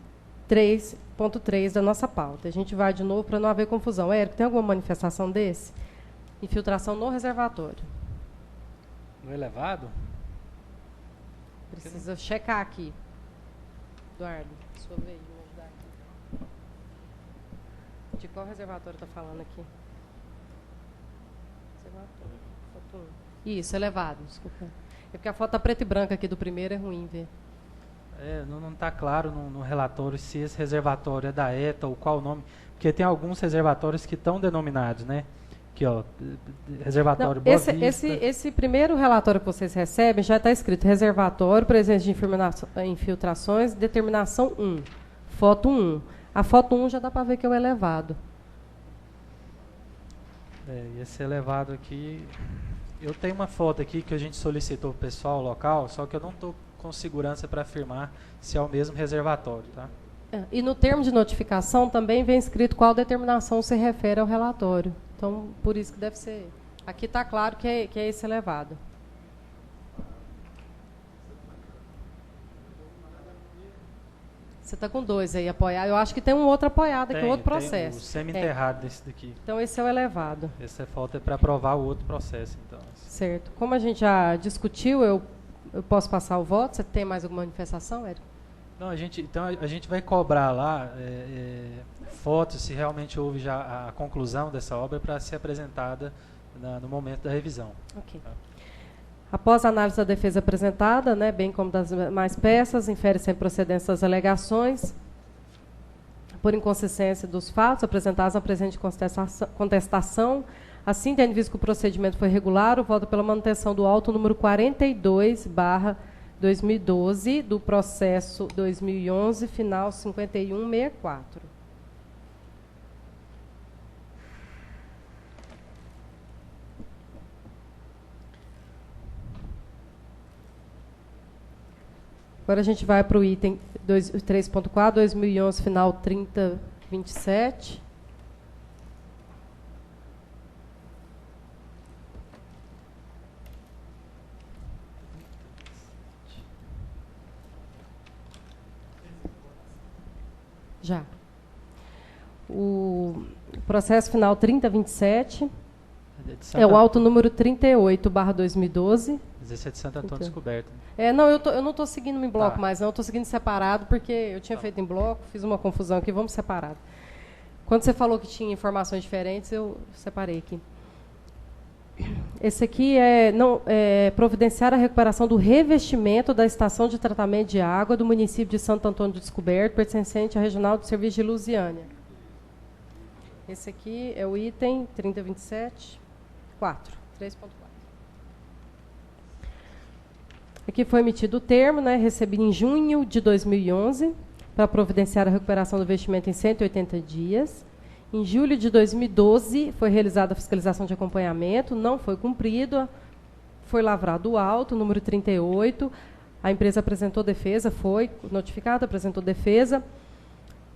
3.3 da nossa pauta. A gente vai de novo para não haver confusão. Érico, tem alguma manifestação desse? Infiltração no reservatório. No elevado? Precisa checar aqui. Eduardo, sua vez de me ajudar aqui. De qual reservatório está falando aqui? Reservatório. Foto 1. Isso, elevado, desculpa. É porque a foto está preta e branca aqui do primeiro, é ruim ver. Não está claro no relatório se esse reservatório é da ETA ou qual o nome, porque tem alguns reservatórios que estão denominados, né? Aqui, ó, reservatório Boa Vista. Esse primeiro relatório que vocês recebem já está escrito reservatório, presença de infiltrações, determinação 1, foto 1. A foto 1 já dá para ver que é o elevado. Esse elevado aqui, eu tenho uma foto aqui que a gente solicitou para o pessoal local, só que eu não estou com segurança para afirmar se é o mesmo reservatório, tá? E no termo de notificação também vem escrito qual determinação se refere ao relatório. Então, por isso que deve ser... Aqui está claro que é esse elevado. Você está com 2 aí, apoiado. Eu acho que tem um outro apoiado, que é outro processo. Tem o semi-enterrado desse daqui. Então, esse é o elevado. Essa foto é para aprovar o outro processo, então. Certo. Como a gente já discutiu, eu posso passar o voto. Você tem mais alguma manifestação, Érico? Não, a gente vai cobrar lá fotos se realmente houve já a conclusão dessa obra para ser apresentada no momento da revisão. Ok. Tá? Após a análise da defesa apresentada, bem como das mais peças, infere-se a improcedência das alegações. por inconsistência dos fatos apresentados na presente contestação, assim, tendo visto que o procedimento foi regular, o voto pela manutenção do auto número 42/2012 do processo 2011, final 5164. Agora a gente vai para o item 3.4, 2011, final 3027. Já. O processo final 3027 é o auto número 38/2012. Esse é de Santo Antônio Descoberto. Não, eu não estou seguindo em bloco Tá. mais, não. Eu estou seguindo separado, porque eu tinha feito em bloco, fiz uma confusão aqui, vamos separado. Quando você falou que tinha informações diferentes, eu separei aqui. Esse aqui é providenciar a recuperação do revestimento da estação de tratamento de água do município de Santo Antônio do Descoberto, pertencente à Regional de Serviço de Lusiânia. Esse aqui é o item 3027, 3.4. Aqui foi emitido o termo, recebido em junho de 2011, para providenciar a recuperação do vestimento em 180 dias. Em julho de 2012, foi realizada a fiscalização de acompanhamento, não foi cumprido, foi lavrado o auto, número 38, a empresa apresentou defesa, foi notificada, apresentou defesa,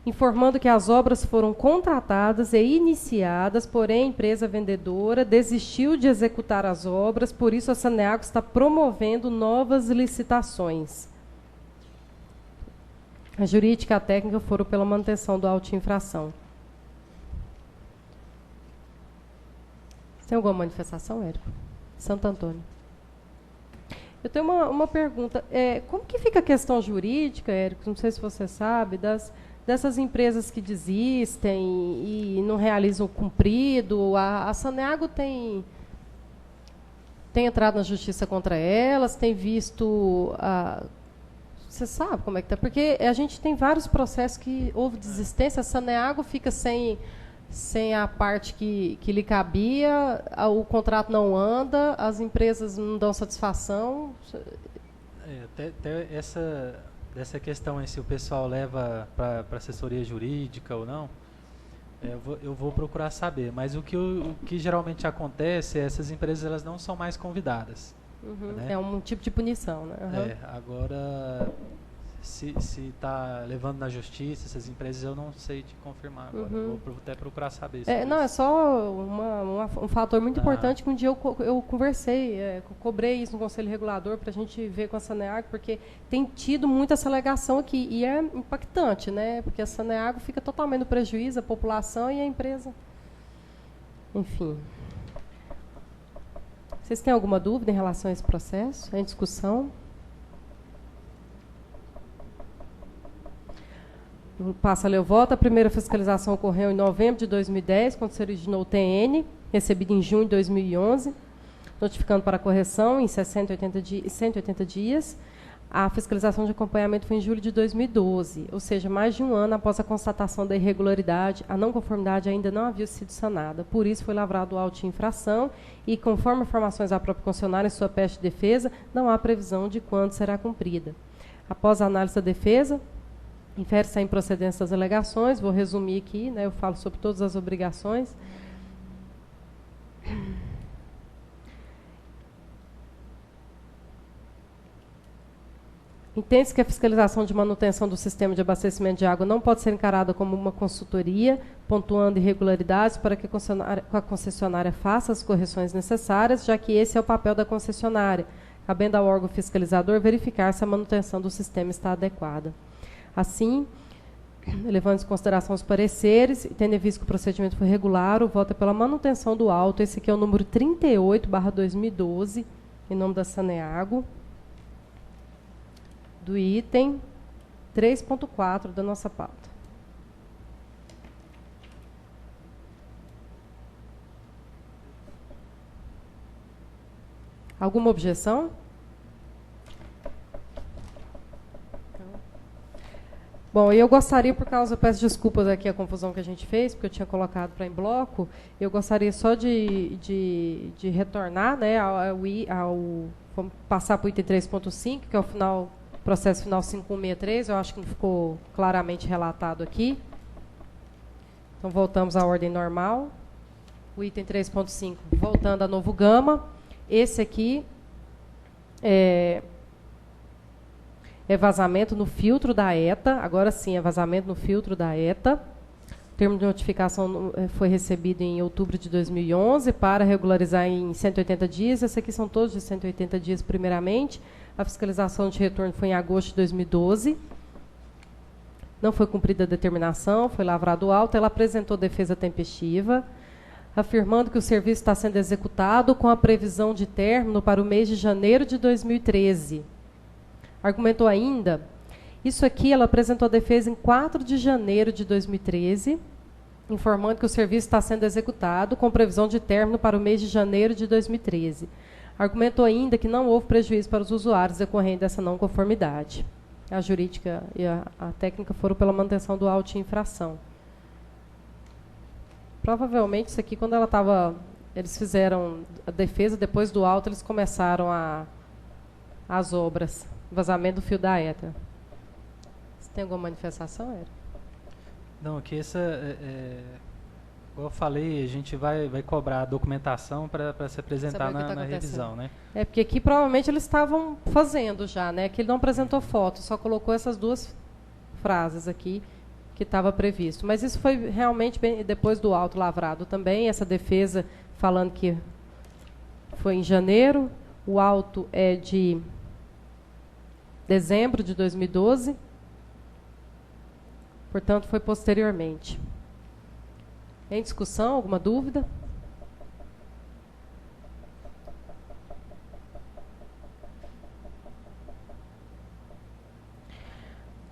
informando que as obras foram contratadas e iniciadas, porém a empresa vendedora desistiu de executar as obras, por isso a Saneago está promovendo novas licitações. A jurídica e a técnica foram pela manutenção do auto de infração. Tem alguma manifestação, Érico? Santo Antônio. Eu tenho uma pergunta. Como que fica a questão jurídica, Érico? Não sei se você sabe, dessas empresas que desistem e não realizam o cumprido. A Saneago tem entrado na justiça contra elas, tem visto... Você sabe como é que está? Porque a gente tem vários processos que houve desistência, a Saneago fica sem a parte que lhe cabia, o contrato não anda, as empresas não dão satisfação. Até essa questão aí, se o pessoal leva para assessoria jurídica ou não, eu vou procurar saber. Mas o que geralmente acontece é essas empresas elas não são mais convidadas. Uhum, né? É um tipo de punição, né? Uhum. Agora, se está levando na justiça essas empresas, eu não sei te confirmar agora. Uhum. Vou até procurar saber. É só um fator muito importante que um dia eu conversei, cobrei isso no Conselho Regulador para a gente ver com a Saneago, porque tem tido muita essa alegação aqui e é impactante, né? Porque a Saneago fica totalmente no prejuízo, a população e a empresa. Enfim. Vocês têm alguma dúvida em relação a esse processo? Em discussão? Passa a ler o voto. A primeira fiscalização ocorreu em novembro de 2010, quando se originou o TN, recebido em junho de 2011, notificando para correção em 180 dias. A fiscalização de acompanhamento foi em julho de 2012, ou seja, mais de um ano após a constatação da irregularidade, a não conformidade ainda não havia sido sanada. Por isso, foi lavrado o auto de infração e, conforme informações da própria concessionária em sua peça de defesa, não há previsão de quando será cumprida. Após a análise da defesa, infere-se a improcedência das alegações, vou resumir aqui, eu falo sobre todas as obrigações. Entende-se que a fiscalização de manutenção do sistema de abastecimento de água não pode ser encarada como uma consultoria, pontuando irregularidades para que a concessionária faça as correções necessárias, já que esse é o papel da concessionária, cabendo ao órgão fiscalizador verificar se a manutenção do sistema está adequada. Assim, levando em consideração os pareceres, e tendo visto que o procedimento foi regular, o voto é pela manutenção do auto. Esse aqui é o número 38/2012, em nome da Saneago, do item 3.4 da nossa pauta. Alguma objeção? Bom, eu gostaria, por causa, eu peço desculpas aqui a confusão que a gente fez, porque eu tinha colocado para em bloco, eu gostaria só de retornar, né, vamos passar para o item 3.5, que é o processo final 5163, eu acho que não ficou claramente relatado aqui. Então, voltamos à ordem normal. O item 3.5, voltando a novo gama. Esse aqui é vazamento no filtro da ETA. Agora sim, é vazamento no filtro da ETA. O termo de notificação foi recebido em outubro de 2011 para regularizar em 180 dias. Esses aqui são todos de 180 dias, primeiramente. A fiscalização de retorno foi em agosto de 2012. Não foi cumprida a determinação, foi lavrado o auto. Ela apresentou defesa tempestiva, afirmando que o serviço está sendo executado com a previsão de término para o mês de janeiro de 2013. Argumentou ainda, isso aqui ela apresentou a defesa em 4 de janeiro de 2013, informando que o serviço está sendo executado com previsão de término para o mês de janeiro de 2013. Argumentou ainda que não houve prejuízo para os usuários decorrente dessa não conformidade. A jurídica e a técnica foram pela manutenção do auto de infração. Provavelmente isso aqui, quando eles fizeram a defesa, depois do auto, eles começaram as obras. Vazamento do fio da ETA. Você tem alguma manifestação, Érico? Não, aqui como eu falei, a gente vai cobrar a documentação para se apresentar na revisão, né? É, porque aqui provavelmente eles estavam fazendo já, né? Que ele não apresentou foto, só colocou essas duas frases aqui que estava previsto. Mas isso foi realmente bem depois do auto lavrado também, essa defesa falando que foi em janeiro, o auto é de dezembro de 2012, portanto, foi posteriormente. Em discussão, alguma dúvida?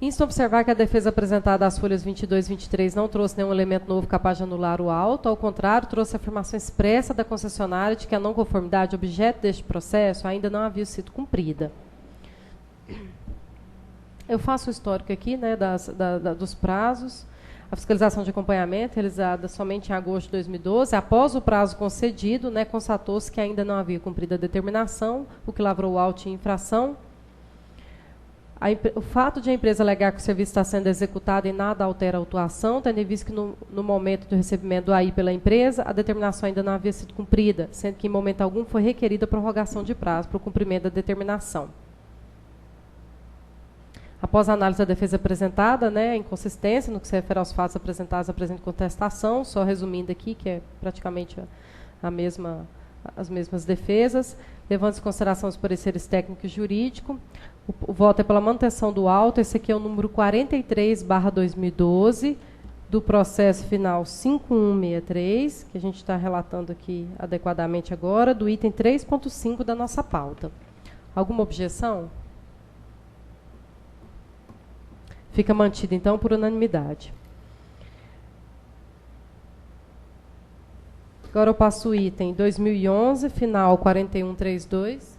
Insto a observar que a defesa apresentada às folhas 22 e 23 não trouxe nenhum elemento novo capaz de anular o auto, ao contrário, trouxe a afirmação expressa da concessionária de que a não conformidade objeto deste processo ainda não havia sido cumprida. Eu faço o histórico aqui, né, dos prazos. A fiscalização de acompanhamento, realizada somente em agosto de 2012, após o prazo concedido, né, constatou-se que ainda não havia cumprido a determinação, o que lavrou o auto de infração. O fato de a empresa alegar que o serviço está sendo executado e nada altera a autuação, tendo em vista que no momento do recebimento do AI pela empresa, a determinação ainda não havia sido cumprida, sendo que em momento algum foi requerida a prorrogação de prazo para o cumprimento da determinação. Após a análise da defesa apresentada, né, inconsistência no que se refere aos fatos apresentados, apresenta contestação, só resumindo aqui, que é praticamente as mesmas defesas, levando-se em consideração os pareceres técnico e jurídico. O voto é pela manutenção do auto. Esse aqui é o número 43/2012, do processo final 5163, que a gente está relatando aqui adequadamente agora, do item 3.5 da nossa pauta. Alguma objeção? Fica mantido, então, por unanimidade. Agora eu passo o item 2011, final 4132.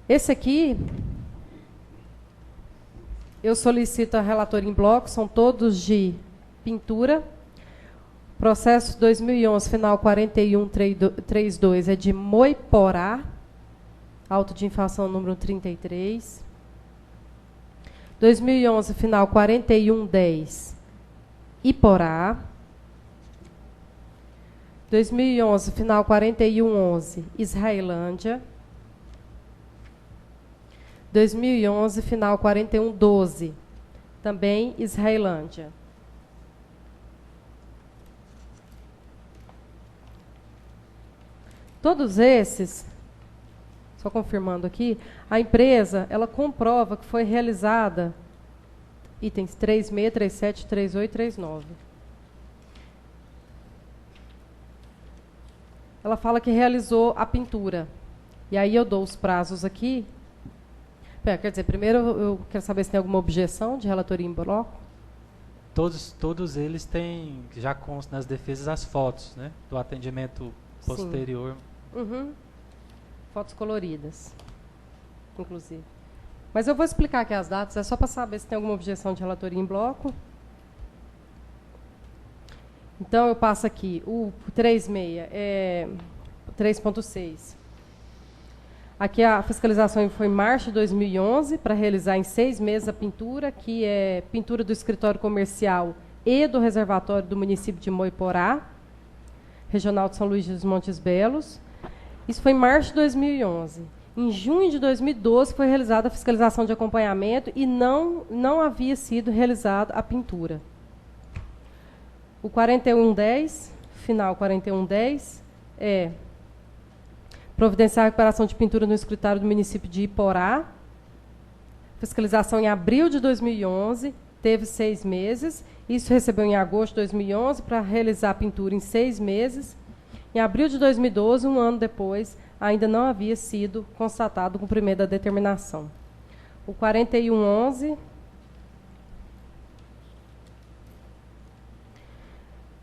Esse aqui, eu solicito a relatoria em bloco, são todos de pintura. Processo 2011, final 4132, é de Moiporá, auto de infração número 33. 2011, final 4110, Iporá. 2011, final 4111, Israelândia. 2011, final 4112, também Israelândia. Todos esses, só confirmando aqui, a empresa, ela comprova que foi realizada itens 36, 37, 38 e 39. Ela fala que realizou a pintura. E aí eu dou os prazos aqui. Quer dizer, primeiro eu quero saber se tem alguma objeção de relatoria em bloco. Todos eles têm, já constam nas defesas, as fotos, né, do atendimento posterior. Uhum. fotos coloridas, inclusive. Mas eu vou explicar aqui as datas, é só para saber se tem alguma objeção de relatoria em bloco. Então, eu passo aqui o 3.6, 3.6. Aqui a fiscalização foi em março de 2011, para realizar em 6 meses a pintura, que é pintura do escritório comercial e do reservatório do município de Moiporá, regional de São Luís dos Montes Belos. Isso foi em março de 2011. Em junho de 2012 foi realizada a fiscalização de acompanhamento e não havia sido realizada a pintura. O 4110, final 4110, é providenciar a recuperação de pintura no escritório do município de Iporá. Fiscalização em abril de 2011, teve 6 meses. Isso recebeu em agosto de 2011 para realizar a pintura em 6 meses. Em abril de 2012, um ano depois, ainda não havia sido constatado o cumprimento da determinação. O 4111...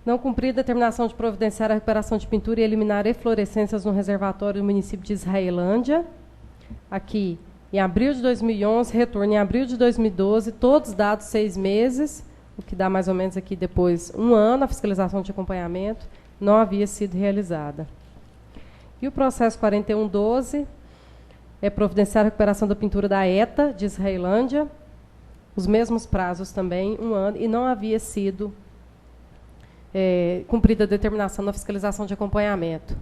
não cumprir a determinação de providenciar a recuperação de pintura e eliminar eflorescências no reservatório do município de Israelândia. Aqui, em abril de 2011, retorno em abril de 2012, todos dados 6 meses, o que dá mais ou menos aqui depois 1 ano, a fiscalização de acompanhamento não havia sido realizada. E o processo 4112 é providenciar a recuperação da pintura da ETA de Israelândia, os mesmos prazos também, 1 ano, e não havia sido cumprida a determinação na fiscalização de acompanhamento.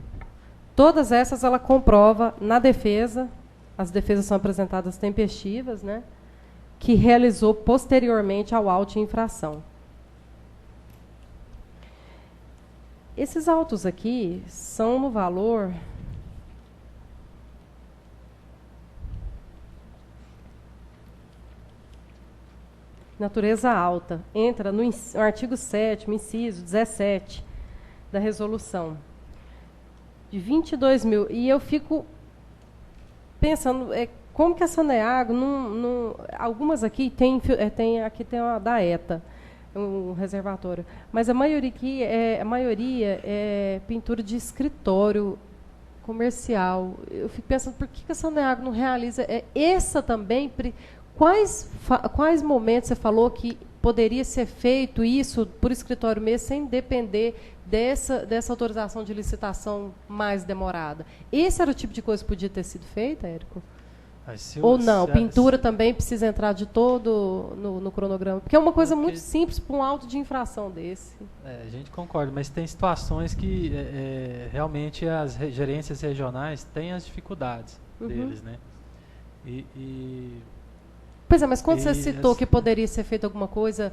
Todas essas ela comprova na defesa, as defesas são apresentadas tempestivas, né, que realizou posteriormente ao auto de infração. Esses autos aqui são no valor natureza alta, entra no artigo 7º, inciso 17 da resolução, de 22 mil. E eu fico pensando, como que a Saneago, algumas aqui aqui tem a da ETA, um reservatório, mas a maioria aqui é pintura de escritório comercial. Eu fico pensando, por que a Saneago não realiza essa também? Quais momentos você falou que poderia ser feito isso por escritório mesmo, sem depender dessa autorização de licitação mais demorada? Esse era o tipo de coisa que podia ter sido feita, Érico? Ou não? Pintura também precisa entrar de todo no cronograma? Porque é uma coisa muito simples para um auto de infração desse. A gente concorda, mas tem situações que realmente as gerências regionais têm as dificuldades deles, né? Pois é, mas quando você citou que poderia ser feita alguma coisa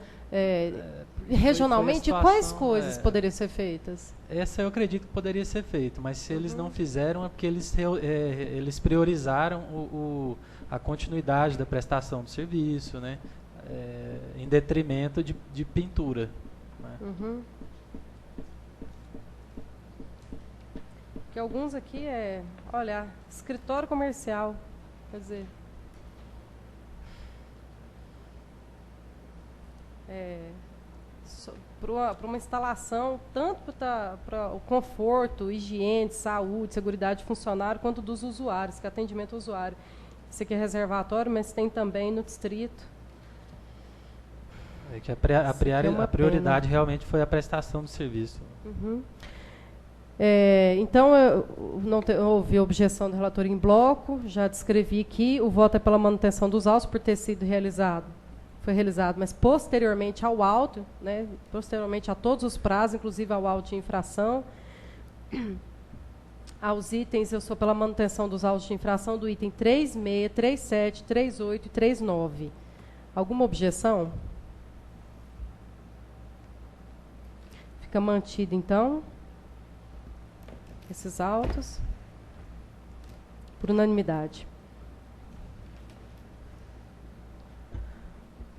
regionalmente, quais coisas poderiam ser feitas? Essa eu acredito que poderia ser feita, mas se eles não fizeram é porque eles priorizaram a continuidade da prestação do serviço, né, em detrimento de pintura. Né? Porque alguns aqui olha, escritório comercial, quer dizer... para uma instalação, tanto para o conforto, higiene, saúde, seguridade do funcionário, quanto dos usuários, que é atendimento ao usuário. Isso aqui é reservatório, mas tem também no distrito. Que a prioridade realmente foi a prestação do serviço. Então, não houve objeção do relator em bloco, já descrevi aqui, o voto é pela manutenção dos autos por ter sido foi realizado, mas posteriormente ao auto, né, posteriormente a todos os prazos, inclusive ao auto de infração. Aos itens, eu sou pela manutenção dos autos de infração do item 36, 37, 38 e 39. Alguma objeção? Fica mantido, então, esses autos, por unanimidade.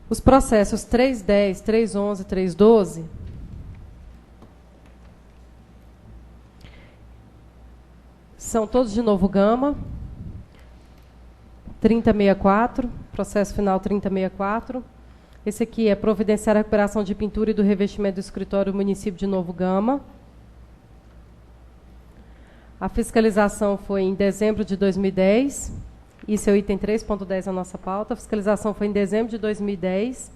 Os processos 310, 311 e 312 são todos de novo gama. 3064, processo final 3064. Esse aqui é providenciar a recuperação de pintura e do revestimento do escritório do município de Novo Gama. A fiscalização foi em dezembro de 2010. Isso é o item 3.10 da nossa pauta. A fiscalização foi em dezembro de 2010.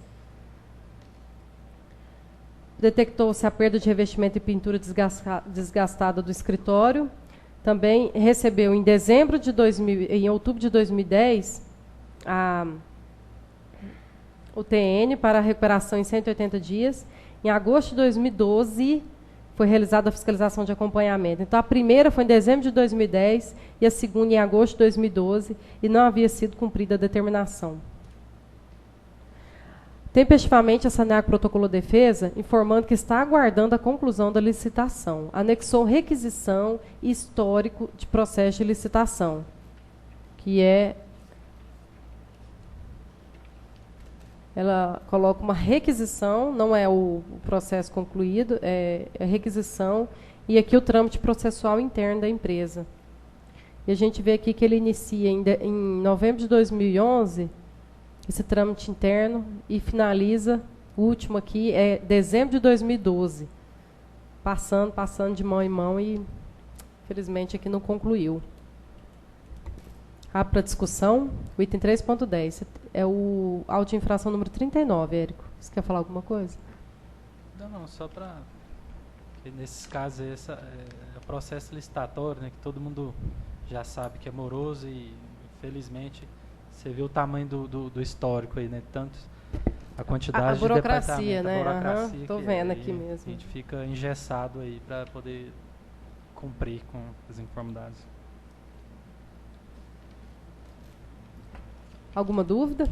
Detectou-se a perda de revestimento e pintura desgastada do escritório. Também recebeu em outubro de 2010 o TN para recuperação em 180 dias. Em agosto de 2012 foi realizada a fiscalização de acompanhamento. Então, a primeira foi em dezembro de 2010 e a segunda em agosto de 2012 e não havia sido cumprida a determinação. Tempestivamente, a Saneago protocolou defesa, informando que está aguardando a conclusão da licitação. Anexou requisição e histórico de processo de licitação, que é... Ela coloca uma requisição, não é o processo concluído, é a requisição, e aqui o trâmite processual interno da empresa. E a gente vê aqui que ele inicia em novembro de 2011, esse trâmite interno, e finaliza, o último aqui, é dezembro de 2012. Passando de mão em mão e, infelizmente, aqui não concluiu. Para discussão, o item 3.10. É o auto de infração número 39, Érico. Você quer falar alguma coisa? Não, só para... Nesses casos, esse é o processo licitatório, né, que todo mundo já sabe que é moroso e, infelizmente, você viu o tamanho do histórico aí, né? Tanto a quantidade de burocracia, de né? A burocracia, Estou vendo aqui mesmo. A gente fica engessado aí para poder cumprir com as conformidades. Alguma dúvida?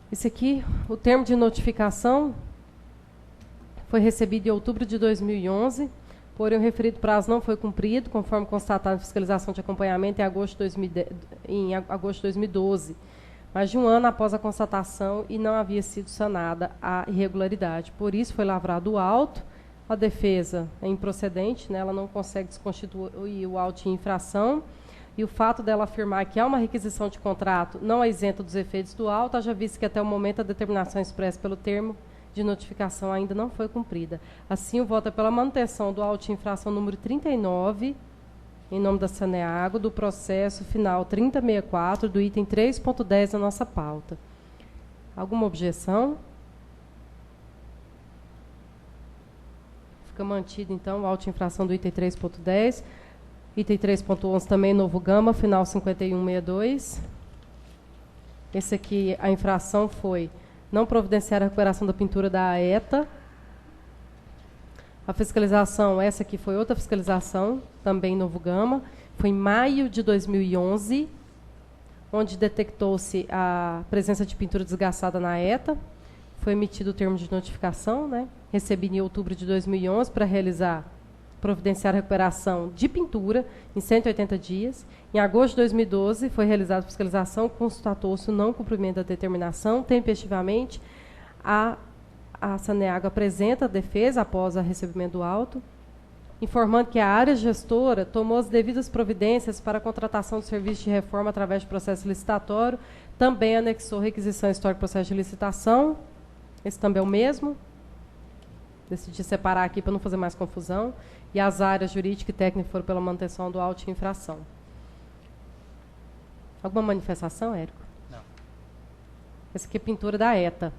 Esse aqui, o termo de notificação foi recebido em outubro de 2011, porém o referido prazo não foi cumprido, conforme constatado na fiscalização de acompanhamento em agosto de 2012, mais de um ano após a constatação e não havia sido sanada a irregularidade. Por isso foi lavrado o auto. A defesa é improcedente, né? Ela não consegue desconstituir o auto de infração. E o fato dela afirmar que há uma requisição de contrato não a isenta dos efeitos do auto, haja visto que até o momento a determinação expressa pelo termo de notificação ainda não foi cumprida. Assim, o voto é pela manutenção do auto de infração número 39, em nome da Saneago, do processo final 3064, do item 3.10 da nossa pauta. Alguma objeção? Fica mantido, então, o auto de infração do item 3.10. Item 3.11 também, novo gama, final 5162. Esse aqui, a infração foi não providenciar a recuperação da pintura da AETA. A fiscalização, essa aqui foi outra fiscalização, também novo gama. Foi em maio de 2011, onde detectou-se a presença de pintura desgastada na AETA. Foi emitido o termo de notificação, né? Recebido em outubro de 2011 para providenciar a recuperação de pintura em 180 dias. Em agosto de 2012, foi realizada a fiscalização, constatou-se o não cumprimento da determinação. Tempestivamente, a Saneago apresenta a defesa após o recebimento do auto, informando que a área gestora tomou as devidas providências para a contratação do serviço de reforma através de processo licitatório, também anexou requisição histórica processo de licitação. Esse também é o mesmo. Decidi separar aqui para não fazer mais confusão. E as áreas jurídica e técnica foram pela manutenção do auto de infração. Alguma manifestação, Érico? Não. Essa aqui é pintura da ETA.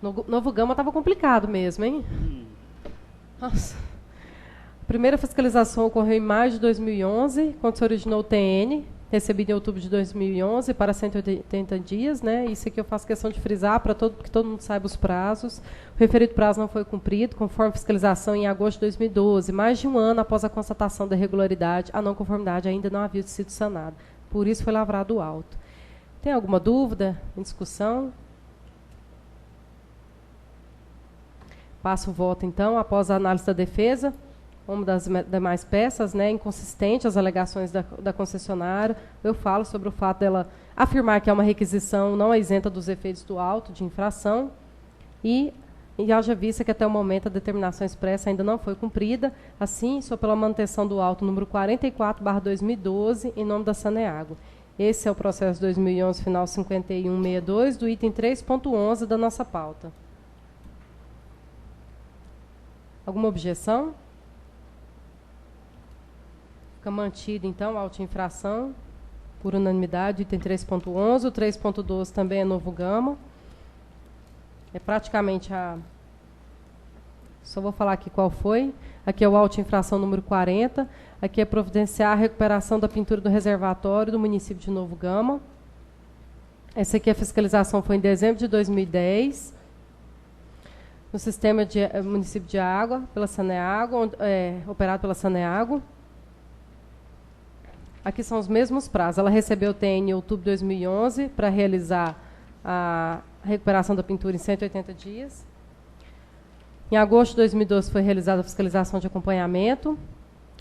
Novo Gama estava complicado mesmo, hein? Nossa. A primeira fiscalização ocorreu em maio de 2011, quando se originou o TN, recebido em outubro de 2011 para 180 dias, né? Isso aqui eu faço questão de frisar para que todo mundo saiba os prazos. O referido prazo não foi cumprido, conforme fiscalização em agosto de 2012, mais de um ano após a constatação da irregularidade, a não conformidade ainda não havia sido sanada. Por isso foi lavrado o auto. Tem alguma dúvida em discussão? Passo o voto, então, após a análise da defesa. Uma das demais peças, né, inconsistente as alegações da concessionária. Eu falo sobre o fato dela afirmar que é uma requisição não isenta dos efeitos do auto de infração e haja vista que até o momento a determinação expressa ainda não foi cumprida. Assim, sou pela manutenção do auto número 44/2012 em nome da Saneago. Esse é o processo 2011, final 5162, do item 3.11 da nossa pauta. Alguma objeção? Fica mantido, então, a auto-infração por unanimidade, item 3.11. O 3.12 também é novo gama. É praticamente a... Só vou falar aqui qual foi. Aqui é o auto-infração número 40. Aqui é providenciar a recuperação da pintura do reservatório do município de Novo Gama. Essa aqui, a fiscalização foi em dezembro de 2010. No sistema de município de água, pela Saneago, operado pela Saneago. Aqui são os mesmos prazos. Ela recebeu o TN em outubro de 2011 para realizar a recuperação da pintura em 180 dias. Em agosto de 2012 foi realizada a fiscalização de acompanhamento.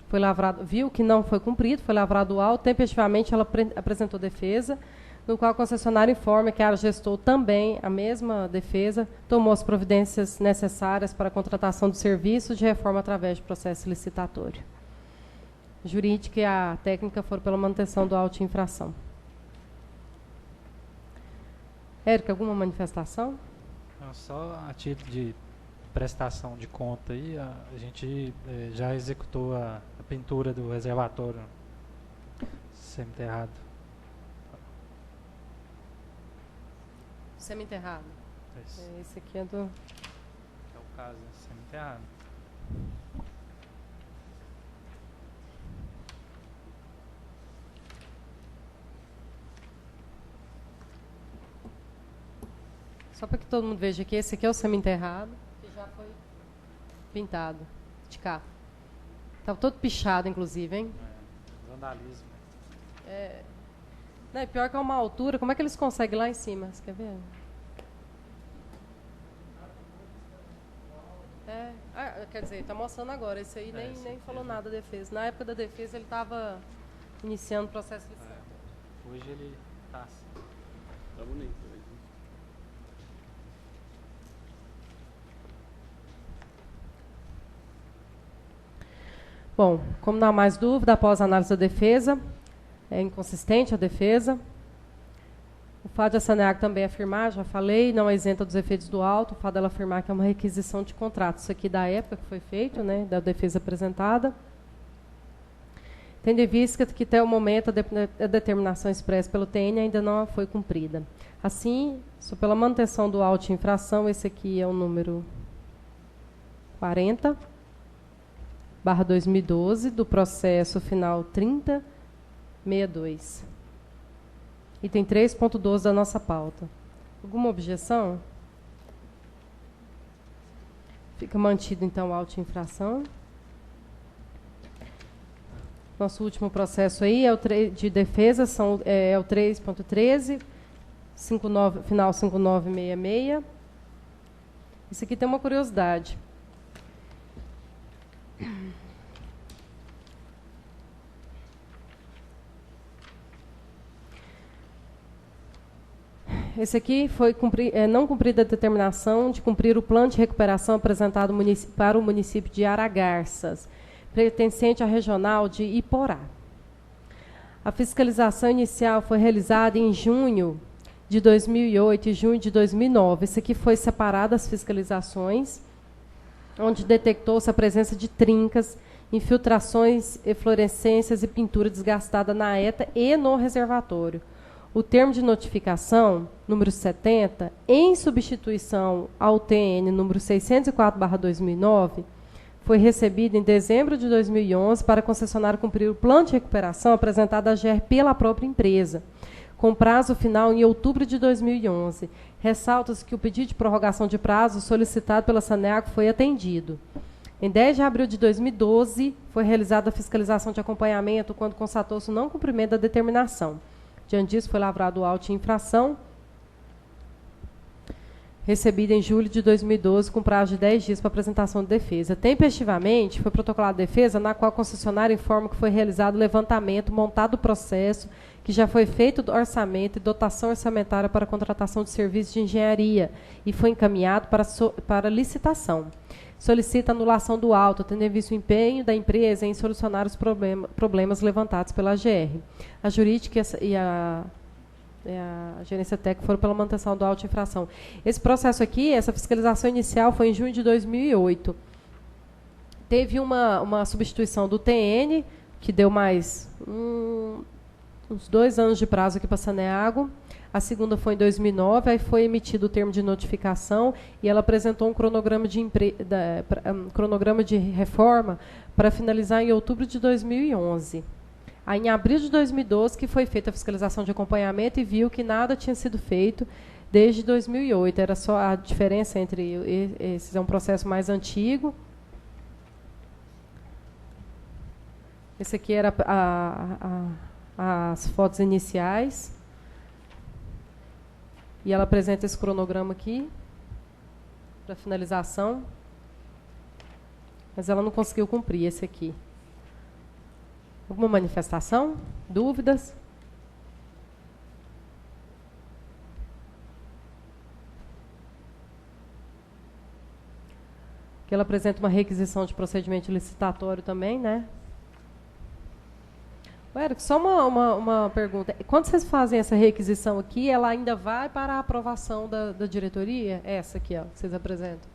Foi lavrado, viu que não foi cumprido, foi lavrado o auto. Tempestivamente ela apresentou defesa, no qual a concessionária informa que ela gestou também a mesma defesa, tomou as providências necessárias para a contratação de serviços de reforma através de processo licitatório. Jurídica e a técnica foram pela manutenção do auto de infração. Érica, alguma manifestação? Não, só a título de prestação de conta aí, a gente já executou a pintura do reservatório semi-enterrado. Semi-enterrado. Esse aqui é do... É o caso, semi-enterrado. Só para que todo mundo veja que esse aqui é o semi-enterrado, que já foi pintado de cá. Estava todo pichado, inclusive, hein? Vandalismo. Não, pior que é uma altura, como é que eles conseguem lá em cima? Você quer ver? Quer dizer, está mostrando agora. Esse aí nem falou nada da defesa. Na época da defesa, ele estava iniciando o processo licitatório. Hoje ele está assim. Tá bonito. Bom, como não há mais dúvida, após a análise da defesa, é inconsistente a defesa. O fato de a Saneago também afirmar, já falei, não é isenta dos efeitos do auto, o fato dela afirmar que é uma requisição de contrato. Isso aqui da época que foi feito, né, da defesa apresentada. Tendo em vista que até o momento a determinação expressa pelo TN ainda não foi cumprida. Assim, só pela manutenção do auto de infração, esse aqui é o número 40/2012, do processo final 3062. Item 3.12 da nossa pauta. Alguma objeção? Fica mantido, então, o auto de infração. Nosso último processo aí é o de defesa, é o 3.13, final 5966. Isso aqui tem uma curiosidade. Esse aqui foi não cumprida a determinação de cumprir o plano de recuperação apresentado para o município de Aragarças, pertencente à regional de Iporá. A fiscalização inicial foi realizada em junho de 2008 e junho de 2009. Esse aqui foi separado as fiscalizações, onde detectou-se a presença de trincas, infiltrações, eflorescências e pintura desgastada na ETA e no reservatório. O termo de notificação, número 70, em substituição ao TN número 604/2009, foi recebido em dezembro de 2011 para a concessionária cumprir o plano de recuperação apresentado à GER pela própria empresa, com prazo final em outubro de 2011. Ressalta-se que o pedido de prorrogação de prazo solicitado pela Saneago foi atendido. Em 10 de abril de 2012, foi realizada a fiscalização de acompanhamento quando constatou-se o não cumprimento da determinação. Diante disso, foi lavrado o auto de infração, recebida em julho de 2012, com prazo de 10 dias para apresentação de defesa. Tempestivamente, foi protocolada defesa, na qual a concessionária informa que foi realizado o levantamento, montado o processo, que já foi feito do orçamento e dotação orçamentária para a contratação de serviços de engenharia e foi encaminhado para licitação. Solicita anulação do auto, tendo em vista o empenho da empresa em solucionar os problemas levantados pela AGR. A jurídica e a gerência técnica foram pela manutenção do auto de infração. Esse processo aqui, essa fiscalização inicial foi em junho de 2008. teve uma substituição do TN, que deu mais uns 2 anos de prazo aqui para a Saneago. A segunda foi em 2009, aí foi emitido o termo de notificação e ela apresentou um cronograma de reforma para finalizar em outubro de 2011. Aí, em abril de 2012, que foi feita a fiscalização de acompanhamento e viu que nada tinha sido feito desde 2008. Era só a diferença entre esses, é um processo mais antigo. Esse aqui era as fotos iniciais. E ela apresenta esse cronograma aqui para finalização. Mas ela não conseguiu cumprir esse aqui. Alguma manifestação? Dúvidas? Aqui ela apresenta uma requisição de procedimento licitatório também, né? Érico, só uma pergunta. Quando vocês fazem essa requisição aqui, ela ainda vai para a aprovação da diretoria? Essa aqui, ó, que vocês apresentam.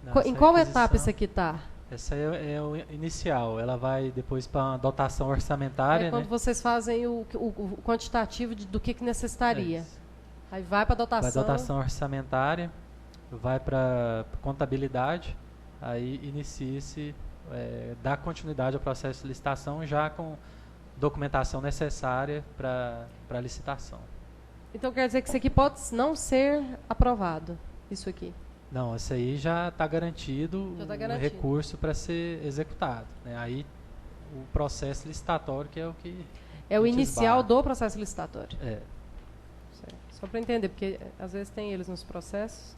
Não, Em qual etapa isso aqui está? Essa é o inicial. Ela vai depois para a dotação orçamentária. Quando vocês fazem o quantitativo do que necessitaria. Aí vai para a dotação. Vai dotação orçamentária, vai para contabilidade, aí inicia-se, dá continuidade ao processo de licitação já com documentação necessária para a licitação. Então quer dizer que isso aqui pode não ser aprovado, isso aqui? Não, isso aí já está garantido, garantido. O recurso para ser executado, né? Aí o processo licitatório que é o que... É o inicial do processo licitatório. É. Certo. Só para entender, porque às vezes tem eles nos processos.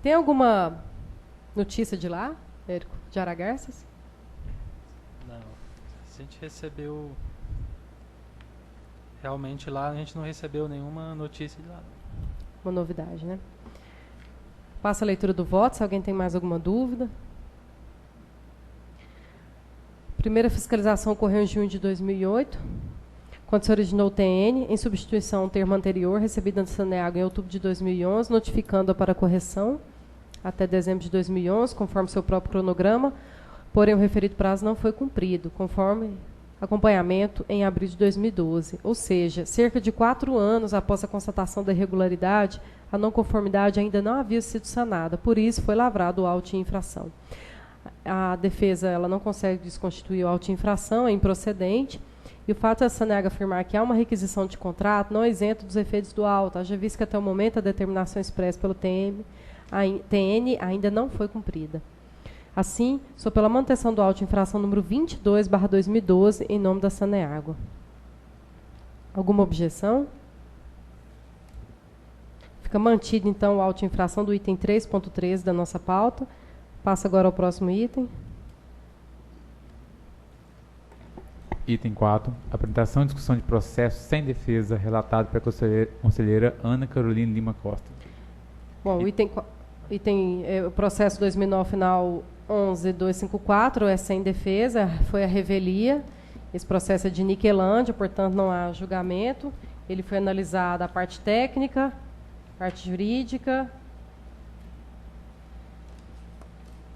Tem alguma notícia de lá, Érico, de Aragarças? Não. A gente recebeu... Realmente lá a gente não recebeu nenhuma notícia de lá. Uma novidade, né? Passa a leitura do voto, se alguém tem mais alguma dúvida. Primeira fiscalização ocorreu em junho de 2008, quando se originou o TN, em substituição ao termo anterior, recebido da Saneago em outubro de 2011, notificando-a para correção até dezembro de 2011, conforme seu próprio cronograma, porém o referido prazo não foi cumprido, conforme acompanhamento em abril de 2012. Ou seja, cerca de 4 anos após a constatação da irregularidade, a não conformidade ainda não havia sido sanada, por isso foi lavrado o auto de infração. A defesa ela não consegue desconstituir o auto de infração, é improcedente, e o fato da Saneago afirmar que há uma requisição de contrato não isenta dos efeitos do auto, haja visto que até o momento a determinação expressa pelo TN ainda não foi cumprida. Assim, sou pela manutenção do auto de infração número 22/2012, em nome da Saneago. Alguma objeção? Fica mantido, então, o auto de infração do item 3.13 da nossa pauta. Passa agora ao próximo item. Item 4. Apresentação e discussão de processo sem defesa, relatado pela conselheira Ana Carolina Lima Costa. Bom, o processo 2009, final 11254, é sem defesa, foi a revelia. Esse processo é de Niquelândia, portanto, não há julgamento. Ele foi analisado a parte técnica, parte jurídica.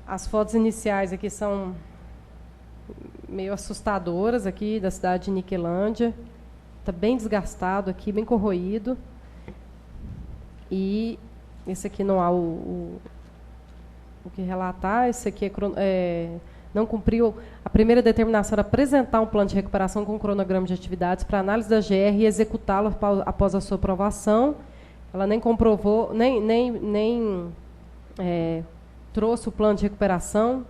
As fotos iniciais aqui são meio assustadoras aqui da cidade de Niquelândia. Está bem desgastado aqui, bem corroído. E esse aqui não há o que relatar. Esse aqui não cumpriu. A primeira determinação era apresentar um plano de recuperação com um cronograma de atividades para análise da GR e executá-lo após a sua aprovação. Ela nem comprovou, nem trouxe o plano de recuperação.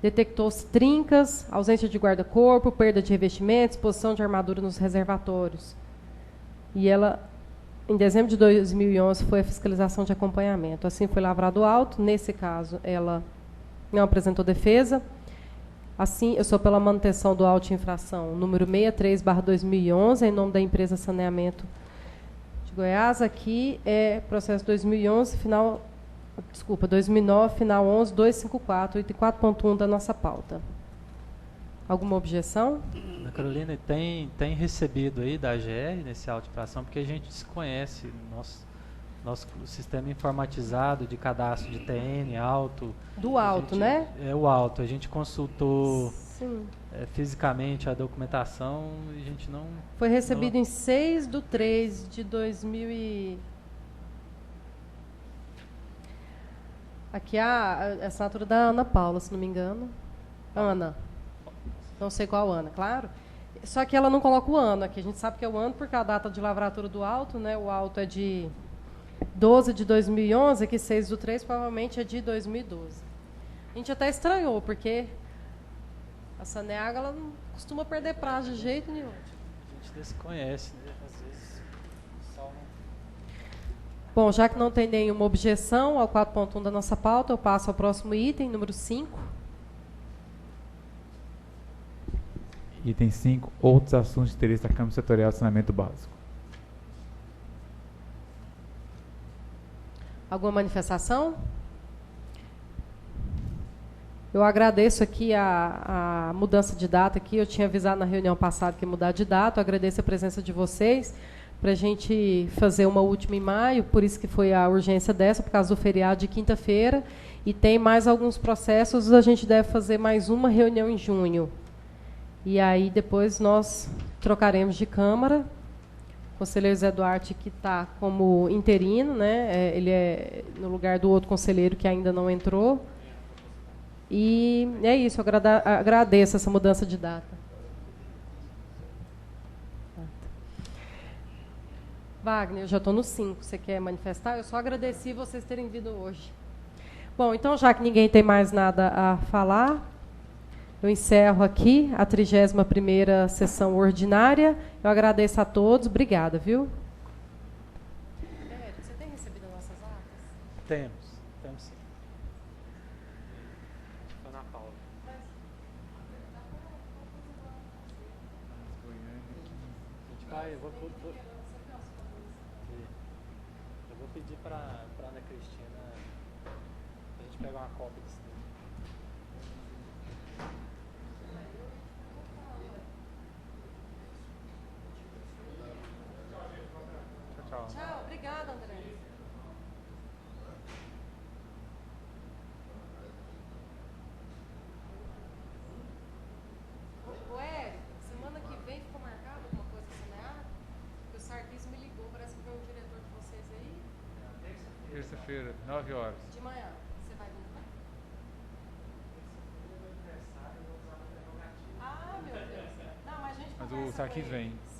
Detectou-se trincas, ausência de guarda-corpo, perda de revestimentos, exposição de armadura nos reservatórios. E ela, em dezembro de 2011, foi a fiscalização de acompanhamento. Assim, foi lavrado o auto. Nesse caso, ela não apresentou defesa. Assim, eu sou pela manutenção do auto de infração número 63/2011, em nome da empresa Saneamento de Goiás. Aqui é processo 2011, 2009, final 11254, item 4.1 da nossa pauta. Alguma objeção? Ana Carolina, tem recebido aí da AGR nesse auto de infração, porque a gente desconhece, nós Nosso sistema informatizado de cadastro de TN, auto. Do alto, né? É o auto. A gente consultou Sim. fisicamente a documentação e a gente não... Foi recebido em 6/3/2000 e... Aqui a assinatura da Ana Paula, se não me engano. Ana. Não sei qual Ana, claro. Só que ela não coloca o ano aqui. A gente sabe que é o ano porque a data de lavratura do auto, né? O auto é de 12/2011, que 6/3 provavelmente é de 2012. A gente até estranhou, porque a Saneaga ela não costuma perder prazo de jeito nenhum. A gente desconhece, né? Às vezes só não... Bom, já que não tem nenhuma objeção ao 4.1 da nossa pauta, eu passo ao próximo item, número 5. Item 5. Outros assuntos de interesse da Câmara Setorial de Saneamento Básico. Alguma manifestação? Eu agradeço aqui a mudança de data aqui. Eu tinha avisado na reunião passada que ia mudar de data. Eu agradeço a presença de vocês para a gente fazer uma última em maio, por isso que foi a urgência dessa, por causa do feriado de quinta-feira. E tem mais alguns processos, a gente deve fazer mais uma reunião em junho. E aí depois nós trocaremos de Câmara. O conselheiro Zé Duarte, que está como interino, né? Ele é no lugar do outro conselheiro que ainda não entrou. E é isso, eu agradeço essa mudança de data. Wagner, eu já estou no 5. Você quer manifestar? Eu só agradeci vocês terem vindo hoje. Bom, então, já que ninguém tem mais nada a falar, eu encerro aqui a 31ª sessão ordinária. Eu agradeço a todos. Obrigada, viu? Você tem recebido as nossas atas? Temos sim. Foi na Paula. Eu vou pedir para a Ana Cristina a gente pegar uma cópia disso. Tchau. Tchau, obrigada, André. Ô, Érico, semana que vem ficou marcado alguma coisa com a Saneaga? Porque o Sarkis me ligou, parece que foi um diretor de vocês aí. Terça-feira, 9 horas. De manhã. Você vai vir também? Ah, meu Deus. Não, mas a gente Mas conversa o Sarkis com ele. vem.